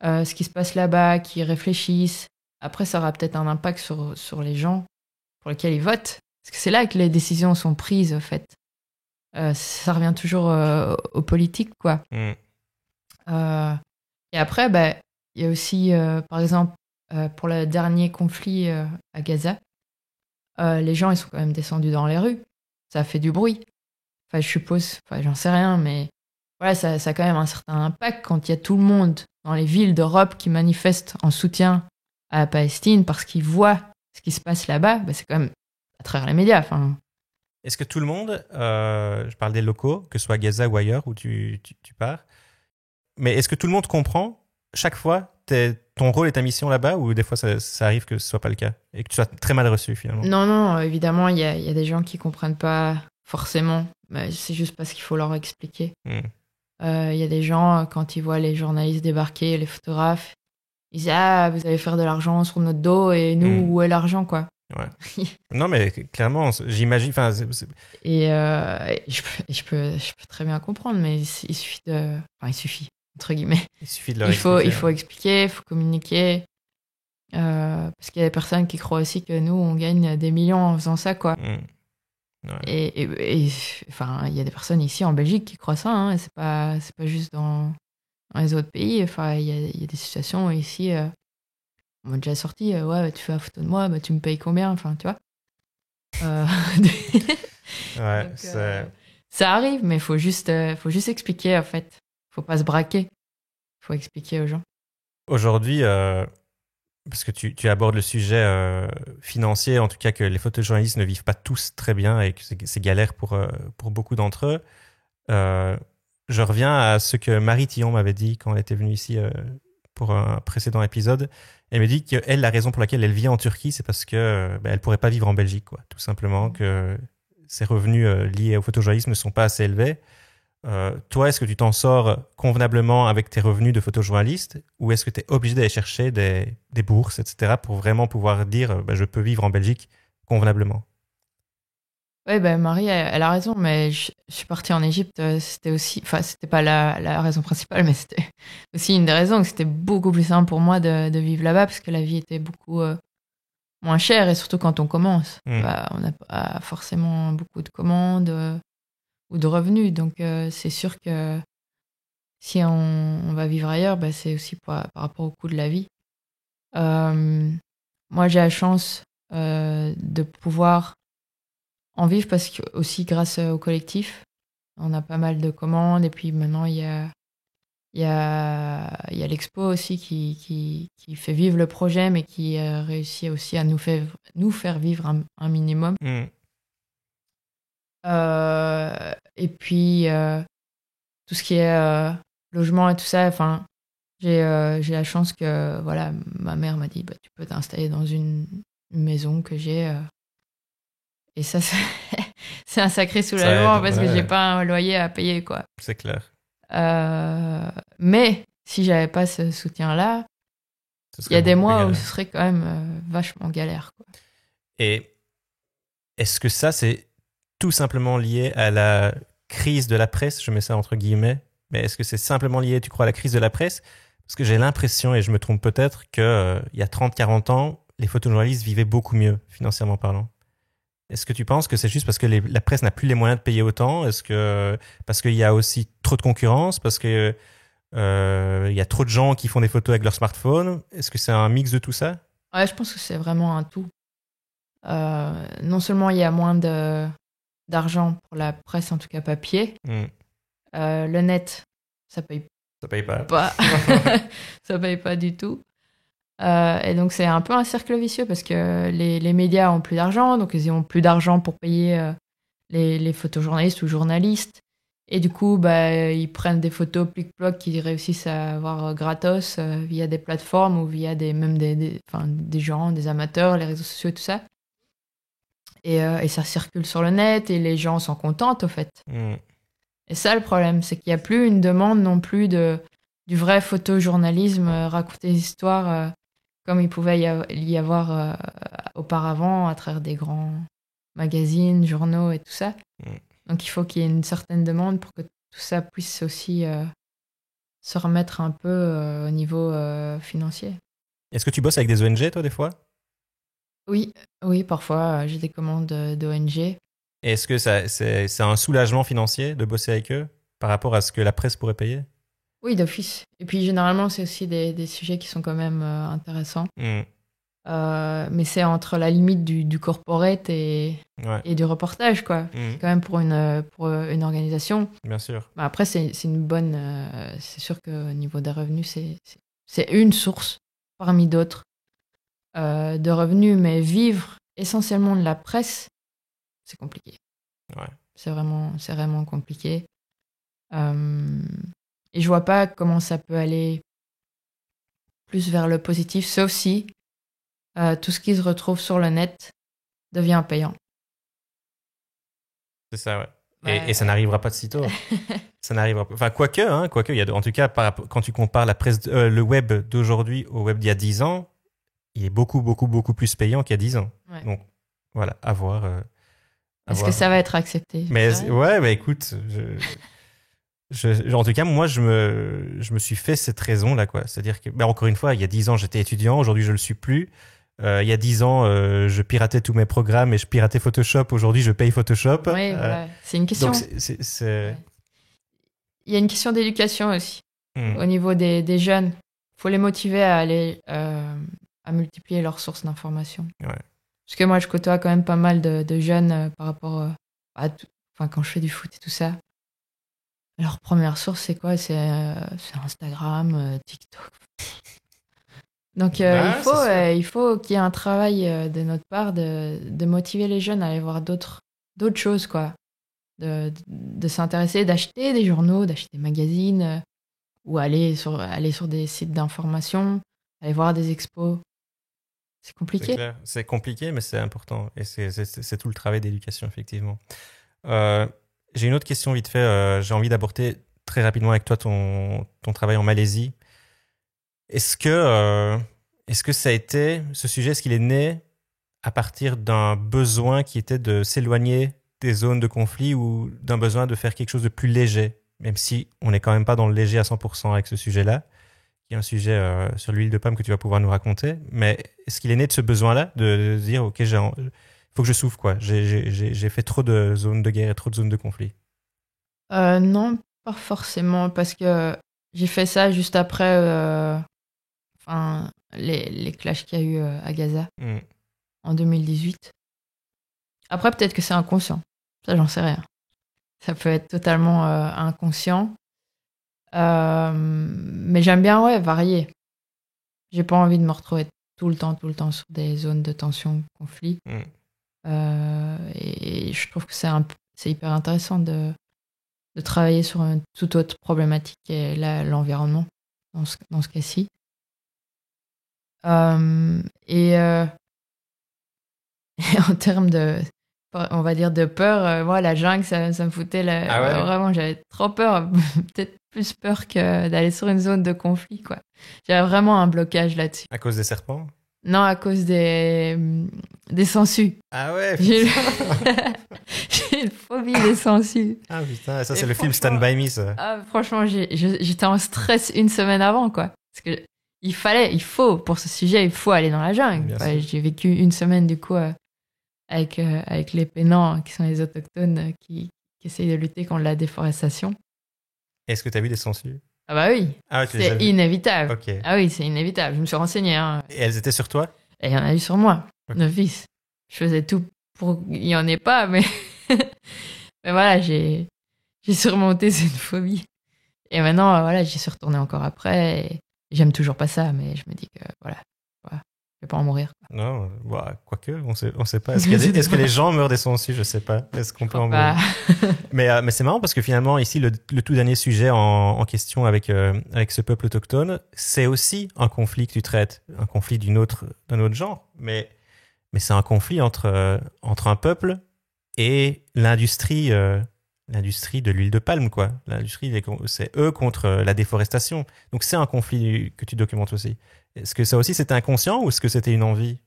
ce qui se passe là-bas, qui réfléchissent, après, ça aura peut-être un impact sur les gens pour lesquels ils votent. Parce que c'est là que les décisions sont prises, en fait. Ça revient toujours aux politiques, quoi. Et après, il y a aussi, par exemple, pour le dernier conflit à Gaza, les gens, ils sont quand même descendus dans les rues. Ça a fait du bruit. Enfin, je suppose, j'en sais rien, mais voilà, ça a quand même un certain impact quand il y a tout le monde dans les villes d'Europe qui manifestent en soutien à la Palestine parce qu'ils voient ce qui se passe là-bas. C'est quand même à travers les médias. Est-ce que tout le monde, je parle des locaux, que ce soit à Gaza ou ailleurs où tu pars, mais est-ce que tout le monde comprend chaque fois ton rôle et ta mission là-bas, ou des fois ça arrive que ce soit pas le cas et que tu sois très mal reçu finalement? Non, évidemment, il y a des gens qui comprennent pas forcément, mais c'est juste parce qu'il faut leur expliquer. Il y a des gens, quand ils voient les journalistes débarquer, les photographes, ils disent « Ah, vous allez faire de l'argent sur notre dos, et nous, où est l'argent, quoi ?» Ouais. Non, mais clairement, j'imagine. Et je peux très bien comprendre, mais il suffit de. Enfin, il suffit, entre guillemets. Il suffit de leur expliquer. Il faut expliquer, il faut communiquer. Parce qu'il y a des personnes qui croient aussi que nous, on gagne des millions en faisant ça, quoi. Ouais. Et enfin, il y a des personnes ici en Belgique qui croient ça, hein, et c'est pas juste dans les autres pays. Enfin, il y a des situations où ici, on m'a déjà sorti, ouais, tu fais la photo de moi, bah, tu me payes combien? Enfin, tu vois. Ouais, Donc, ça arrive, mais faut juste expliquer, en fait. Faut pas se braquer. Faut expliquer aux gens. Aujourd'hui, parce que tu abordes le sujet financier, en tout cas que les photojournalistes ne vivent pas tous très bien et que c'est galère pour beaucoup d'entre eux. Je reviens à ce que Marie Tillon m'avait dit quand elle était venue ici pour un précédent épisode. Elle m'a dit qu'elle, la raison pour laquelle elle vit en Turquie, c'est parce que elle pourrait pas vivre en Belgique, quoi. Tout simplement, que ses revenus liés au photojournalisme ne sont pas assez élevés. Toi, est-ce que tu t'en sors convenablement avec tes revenus de photojournaliste ou est-ce que tu es obligé d'aller chercher des bourses, etc., pour vraiment pouvoir dire je peux vivre en Belgique convenablement? Oui, ben Marie, elle a raison, mais je suis partie en Égypte, c'était aussi, enfin, c'était pas la raison principale, mais c'était aussi une des raisons que c'était beaucoup plus simple pour moi de vivre là-bas parce que la vie était beaucoup moins chère et surtout quand on commence. Bah, on n'a pas forcément beaucoup de commandes ou de revenus, donc c'est sûr que si on va vivre ailleurs, bah, c'est aussi par rapport au coût de la vie. Moi, j'ai la chance de pouvoir en vivre parce que aussi grâce au collectif, on a pas mal de commandes et puis maintenant il y a l'expo aussi qui fait vivre le projet mais qui réussit aussi à nous faire vivre un minimum. Et puis tout ce qui est logement et tout ça, enfin j'ai la chance que voilà, ma mère m'a dit tu peux t'installer dans une maison que j'ai et ça c'est un sacré soulagement parce que j'ai pas un loyer à payer, quoi. C'est clair. Mais si j'avais pas ce soutien-là, il y a des mois où ce serait quand même vachement galère, quoi. Et est-ce que ça, c'est tout simplement lié à la crise de la presse? Je mets ça entre guillemets. Mais est-ce que c'est simplement lié, tu crois, à la crise de la presse? Parce que j'ai l'impression, et je me trompe peut-être, qu'il y a 30-40 ans, les photojournalistes vivaient beaucoup mieux, financièrement parlant. Est-ce que tu penses que c'est juste parce que la presse n'a plus les moyens de payer autant? Est-ce que parce qu'il y a aussi trop de concurrence? Parce que il y a trop de gens qui font des photos avec leur smartphone? Est-ce que c'est un mix de tout ça? Ouais, je pense que c'est vraiment un tout. Non seulement il y a moins d'argent pour la presse, en tout cas papier. Le net, ça paye pas. Ça paye pas du tout. Et donc c'est un peu un cercle vicieux parce que les médias ont plus d'argent, donc ils ont plus d'argent pour payer les photojournalistes ou journalistes. Et du coup, ils prennent des photos plic-ploc qu'ils réussissent à avoir gratos via des plateformes ou via même des gens, des amateurs, les réseaux sociaux et tout ça. Et ça circule sur le net et les gens s'en contentent, au fait. Et ça, le problème, c'est qu'il n'y a plus une demande non plus du vrai photojournalisme, raconter des histoires comme il pouvait y avoir auparavant à travers des grands magazines, journaux et tout ça. Donc il faut qu'il y ait une certaine demande pour que tout ça puisse aussi se remettre un peu au niveau financier. Est-ce que tu bosses avec des ONG, toi, des fois? Oui, parfois j'ai des commandes d'ONG. Et est-ce que c'est un soulagement financier de bosser avec eux par rapport à ce que la presse pourrait payer? Oui, d'office. Et puis généralement, c'est aussi des sujets qui sont quand même intéressants. Mais c'est entre la limite du corporate et du reportage, quoi. C'est quand même pour une organisation. Bien sûr. Après, c'est une bonne... c'est sûr qu'au niveau des revenus, c'est une source parmi d'autres de revenus. Mais vivre essentiellement de la presse, c'est compliqué. C'est vraiment compliqué. Et je vois pas comment ça peut aller plus vers le positif, sauf si tout ce qui se retrouve sur le net devient payant. C'est ça, ouais. Et ça n'arrivera pas de sitôt. Ça n'arrivera pas. Enfin, quoique, il y a en tout cas, quand tu compares la presse, le web d'aujourd'hui au web d'il y a 10 ans, il est beaucoup, beaucoup, beaucoup plus payant qu'il y a 10 ans. Ouais. Donc, voilà, à voir. Est-ce que ça va être accepté? Mais C'est vrai. ouais, bah écoute, en tout cas, moi, je me suis fait cette raison-là, quoi. C'est-à-dire que, bah, encore une fois, il y a 10 ans, j'étais étudiant, aujourd'hui, je le suis plus. Il y a 10 ans, je piratais tous mes programmes et je piratais Photoshop. Aujourd'hui, je paye Photoshop. Oui, voilà. C'est une question. Donc, Ouais. Il y a une question d'éducation aussi Hmm. au niveau des jeunes. Il faut les motiver à aller à multiplier leurs sources d'information. Ouais. Parce que moi, je côtoie quand même pas mal de jeunes par rapport à tout. Enfin, quand je fais du foot et tout ça. Leur première source, c'est quoi? C'est Instagram, TikTok. Donc, Ah, c'est sûr. il faut qu'il y ait un travail de notre part de motiver les jeunes à aller voir d'autres choses, quoi. De s'intéresser, d'acheter des journaux, d'acheter des magazines, ou aller sur des sites d'information, aller voir des expos. C'est C'est compliqué. clair. C'est compliqué, mais c'est important. Et c'est tout le travail d'éducation, effectivement. Euh, j'ai une autre question vite fait. J'ai envie d'aborder très rapidement avec toi ton travail en Malaisie. Est-ce que, euh, est-ce que ça a été, ce sujet, est-ce qu'il est né à partir d'un besoin qui était de s'éloigner des zones de conflit ou d'un besoin de faire quelque chose de plus léger, même si on n'est quand même pas dans le léger à 100% avec ce sujet-là, qui est un sujet sur l'huile de palme que tu vas pouvoir nous raconter. Mais est-ce qu'il est né de ce besoin-là de dire, OK, faut que je souffre, quoi. J'ai fait trop de zones de guerre et trop de zones de conflit. Non, pas forcément, parce que j'ai fait ça juste après enfin, les clashs qu'il y a eu à Gaza Hmm. en 2018. Après, peut-être que c'est inconscient. Ça, j'en sais rien. Ça peut être totalement inconscient. Mais j'aime bien, ouais, varier. J'ai pas envie de me retrouver tout le temps sur des zones de tension, conflit. Hmm. Et je trouve que c'est hyper intéressant de travailler sur une toute autre problématique qui est l'environnement, dans ce cas-ci. Et, et en termes on va dire de peur, moi, la jungle, ça me foutait Ah ouais? vraiment, j'avais trop peur, peut-être plus peur que d'aller sur une zone de conflit, quoi. J'avais vraiment un blocage là-dessus. À cause des serpents? Non, à cause des sangsues. Ah ouais, J'ai putain. j'ai une phobie des sangsues. Ah putain, ça Et c'est le film Stand franchement, By Me, ça. franchement, j'étais en stress une semaine avant, quoi. Parce que pour ce sujet, il faut aller dans la jungle. Bien Ouais, sûr. j'ai vécu une semaine, du coup, avec les Pénans, qui sont les autochtones qui essayent de lutter contre la déforestation. Est-ce que t'as vu des sangsues? Ah bah oui, Ah, tu les as c'est vues. inévitable. Ok. Et Ah oui, c'est inévitable. Je me suis renseignée, hein. elles étaient sur toi? Et il y en a eu sur moi, Ok. d'office. Je faisais tout pour qu'il n'y en ait pas, mais, mais voilà, j'ai surmonté cette phobie. Et maintenant, voilà, j'y suis retournée encore après. Et j'aime toujours pas ça, mais je me dis que voilà, je vais pas en mourir. Non, bah, quoique, on sait pas. Est-ce que les gens meurent des sangsues? Je sais pas. Est-ce qu'on Je peut crois en pas. mourir? Mais c'est marrant parce que finalement, ici, le tout dernier sujet en question avec ce peuple autochtone, c'est aussi un conflit que tu traites. Un conflit d'un autre genre. Mais c'est un conflit entre un peuple et l'industrie de l'huile de palme, quoi. C'est eux contre la déforestation. Donc c'est un conflit que tu documentes aussi. Est-ce que ça aussi c'était inconscient ou est-ce que c'était une envie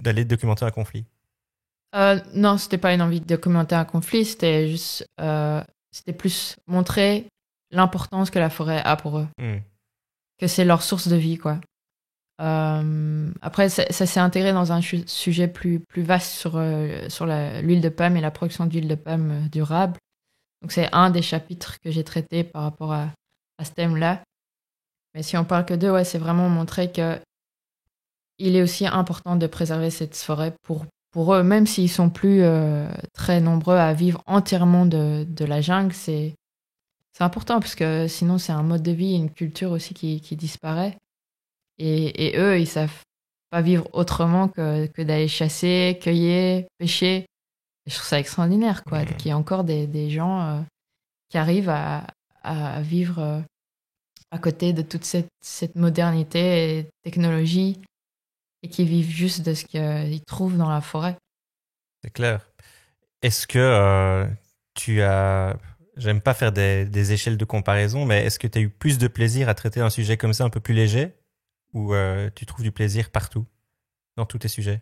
d'aller documenter un conflit? Non, c'était pas une envie de documenter un conflit, c'était juste, c'était plus montrer l'importance que la forêt a pour eux, Hmm. que c'est leur source de vie, quoi. Après, ça s'est intégré dans un sujet plus vaste sur l'huile de palme et la production d'huile de palme durable. Donc, c'est un des chapitres que j'ai traité par rapport à ce thème-là. Mais si on parle que d'eux, ouais, c'est vraiment montrer que il est aussi important de préserver cette forêt pour eux, même s'ils sont plus très nombreux à vivre entièrement de la jungle, c'est important parce que sinon, c'est un mode de vie et une culture aussi qui disparaît. Et eux, ils savent pas vivre autrement que d'aller chasser, cueillir, pêcher. Et je trouve ça extraordinaire, quoi, qu'il y ait encore des gens qui arrivent à vivre à côté de toute cette modernité et technologie et qui vivent juste de ce qu'ils trouvent dans la forêt. C'est clair. Est-ce que tu as... J'aime pas faire des échelles de comparaison, mais est-ce que tu as eu plus de plaisir à traiter un sujet comme ça un peu plus léger ou tu trouves du plaisir partout, dans tous tes sujets?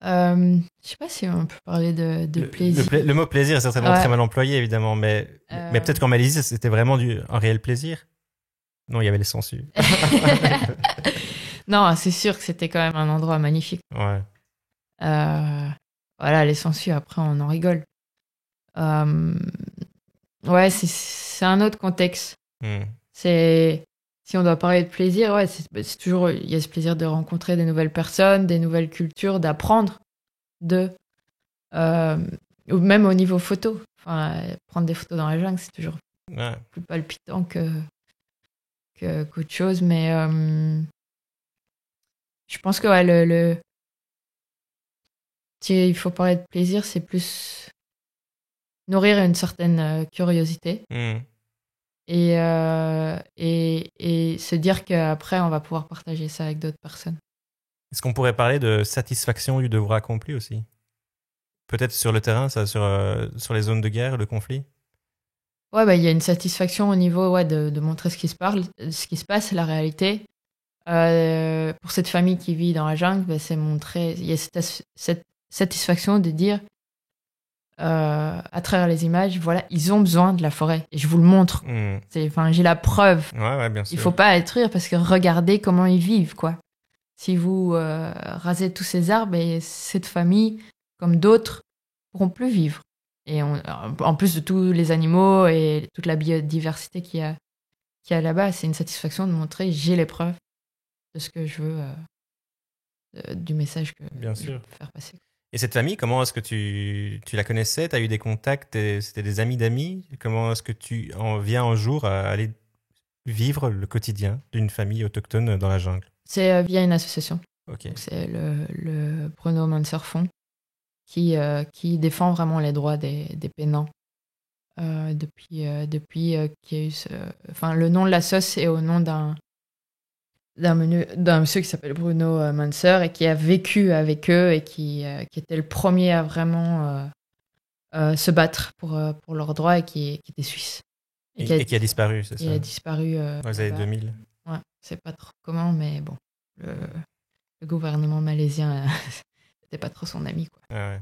Je sais pas si on peut parler de plaisir. Le mot plaisir est certainement Ouais. très mal employé, évidemment, mais peut-être qu'en Malaisie, c'était vraiment un réel plaisir. Non, il y avait les sangsues. Non, c'est sûr que c'était quand même un endroit magnifique. Ouais. Voilà, les sangsues, après, on en rigole. Ouais, c'est un autre contexte. C'est si on doit parler de plaisir, ouais, c'est toujours il y a ce plaisir de rencontrer des nouvelles personnes, des nouvelles cultures, d'apprendre euh, ou même au niveau photo. Enfin, prendre des photos dans la jungle, c'est toujours Ouais. plus palpitant qu'autre chose, mais je pense que ouais, si il faut parler de plaisir, c'est plus nourrir une certaine curiosité. Et se dire qu'après, on va pouvoir partager ça avec d'autres personnes. Est-ce qu'on pourrait parler de satisfaction du devoir accompli aussi? Peut-être sur le terrain, ça, sur les zones de guerre, le conflit? Ouais, bah, il y a une satisfaction au niveau de montrer ce qui se passe, la réalité. Pour cette famille qui vit dans la jungle, bah, c'est montrer. Il y a cette satisfaction de dire à travers les images, voilà, ils ont besoin de la forêt et je vous le montre. Enfin, j'ai la preuve. Ouais, bien sûr. Il faut pas détruire parce que regardez comment ils vivent, quoi. Si vous rasez tous ces arbres, et cette famille, comme d'autres, pourront plus vivre. Et en plus de tous les animaux et toute la biodiversité qu'il y a là-bas, c'est une satisfaction de montrer j'ai les preuves de ce que je veux, du message que Bien je sûr. veux faire passer. Et cette famille, comment est-ce que tu la connaissais? Tu as eu des contacts? C'était des amis d'amis? Comment est-ce que tu en viens un jour à aller vivre le quotidien d'une famille autochtone dans la jungle? C'est via une association. Ok. Donc c'est le Bruno Manser Fonds qui défend vraiment les droits des pénans. Depuis qu'il y a eu enfin, le nom de la sauce est au nom d'un monsieur qui s'appelle Bruno Manser et qui a vécu avec eux et qui était le premier à vraiment se battre pour leurs droits et qui était suisse. Et qui a disparu, c'est ça? Il a disparu dans les années 2000. Ouais, c'est pas trop comment, mais bon, le gouvernement malaisien n'était pas trop son ami, quoi. Ouais.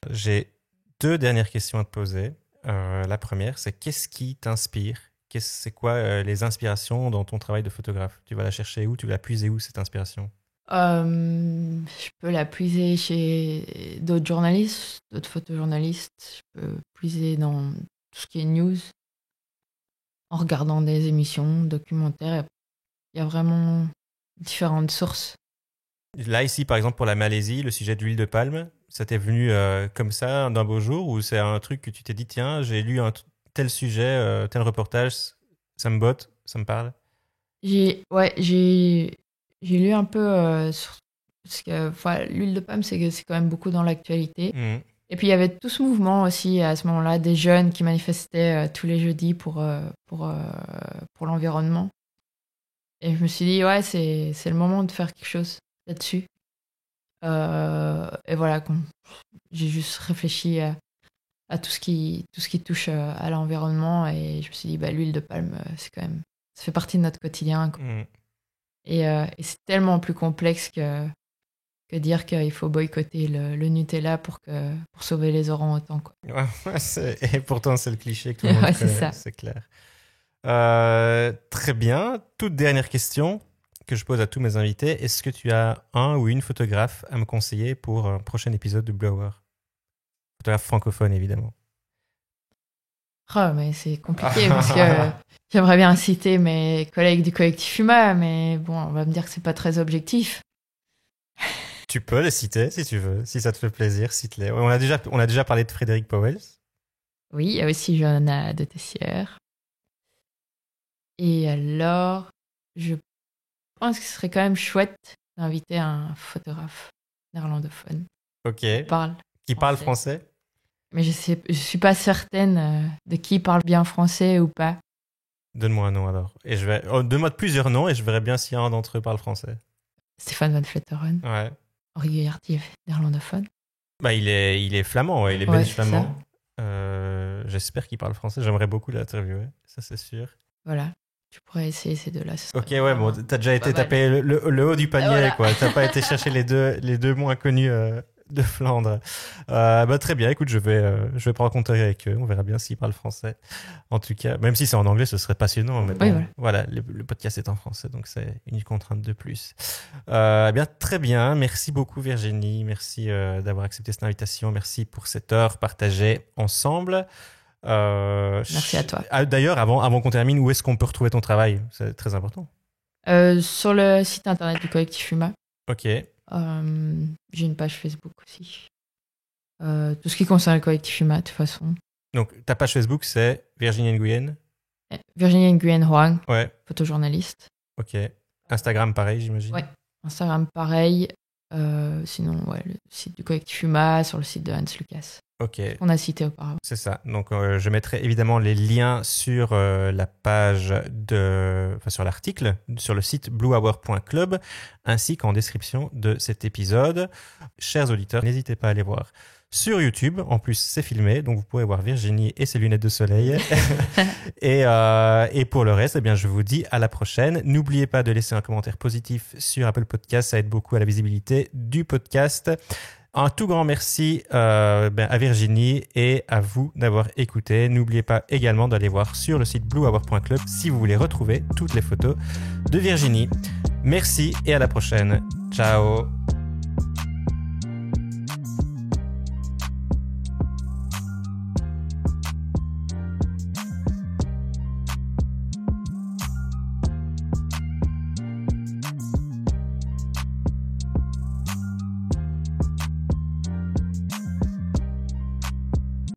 J'ai 2 dernières questions à te poser. La première, c'est qu'est-ce qui t'inspire? C'est quoi les inspirations dans ton travail de photographe? Tu vas la chercher où? Tu vas la puiser où, cette inspiration? Je peux la puiser chez d'autres journalistes, d'autres photojournalistes. Je peux puiser dans tout ce qui est news, en regardant des émissions, documentaires. Il y a vraiment différentes sources. Là, ici, par exemple, pour la Malaisie, le sujet de l'huile de palme, ça t'est venu comme ça d'un beau jour ou c'est un truc que tu t'es dit, tiens, j'ai lu tel sujet, tel reportage, ça me botte, ça me parle? J'ai lu un peu sur parce que enfin, l'huile de palme, c'est quand même beaucoup dans l'actualité. Et puis il y avait tout ce mouvement aussi à ce moment-là, des jeunes qui manifestaient tous les jeudis pour l'environnement. Et je me suis dit, ouais, c'est le moment de faire quelque chose là-dessus. Et voilà, j'ai juste réfléchi à tout ce qui touche à l'environnement et je me suis dit, bah, l'huile de palme, c'est quand même, ça fait partie de notre quotidien, quoi. Et c'est tellement plus complexe que dire qu'il faut boycotter le Nutella pour sauver les orang-outans, quoi. Ouais, et pourtant, c'est le cliché que tout le monde connaît, ça. C'est clair. Très bien. Toute dernière question que je pose à tous mes invités. Est-ce que tu as un ou une photographe à me conseiller pour un prochain épisode de Blue Hour? Photographe francophone, évidemment. Oh, mais c'est compliqué parce que j'aimerais bien citer mes collègues du collectif Huma, mais bon, on va me dire que c'est pas très objectif. Tu peux les citer si tu veux, si ça te fait plaisir, cite-les. On a déjà parlé de Frédéric Pauwels. Oui, il y a aussi Johanna de Tessière. Et alors, je pense que ce serait quand même chouette d'inviter un photographe néerlandophone. Ok. Qui parle français. Mais je suis pas certaine de qui parle bien français ou pas. Donne-moi un nom alors. Et donne-moi plusieurs noms et je verrai bien si un d'entre eux parle français. Stéphane Van Vletteren. Ouais. Henri Guillardier, néerlandophone. Bah, il est flamand, ouais, il est belge-flamand. J'espère qu'il parle français. J'aimerais beaucoup l'interviewer, ça c'est sûr. Voilà. Tu pourrais essayer ces deux-là. Ok, ouais, bon, t'as déjà été taper le haut du panier, voilà. quoi. T'as pas été chercher les deux moins connus de Flandre. Très bien, écoute, je vais prendre contact avec eux, on verra bien s'ils parlent français. En tout cas, même si c'est en anglais, ce serait passionnant. Mais bon, voilà, le podcast est en français, donc c'est une contrainte de plus. Très bien, merci beaucoup Virginie, merci d'avoir accepté cette invitation, merci pour cette heure partagée ensemble. Merci à toi. D'ailleurs, avant qu'on termine, où est-ce qu'on peut retrouver ton travail? C'est très important. Sur le site internet du collectif UMA. Ok. J'ai une page Facebook aussi. Tout ce qui concerne le collectif UMA, de toute façon. Donc, ta page Facebook, c'est Virginie Nguyen? Virginie Nguyen Hoang, ouais. Photojournaliste. Ok. Instagram, pareil, j'imagine? Ouais, Instagram, pareil. Sinon, le site du collectif UMA, sur le site de Hans Lucas. Ok. On a cité auparavant. C'est ça. Donc, je mettrai évidemment les liens sur la page sur l'article, sur le site bluehour.club, ainsi qu'en description de cet épisode. Chers auditeurs, n'hésitez pas à aller voir sur YouTube. En plus, c'est filmé, donc vous pourrez voir Virginie et ses lunettes de soleil. et pour le reste, je vous dis à la prochaine. N'oubliez pas de laisser un commentaire positif sur Apple Podcast. Ça aide beaucoup à la visibilité du podcast. Un tout grand merci à Virginie et à vous d'avoir écouté. N'oubliez pas également d'aller voir sur le site bluehour.club si vous voulez retrouver toutes les photos de Virginie. Merci et à la prochaine. Ciao.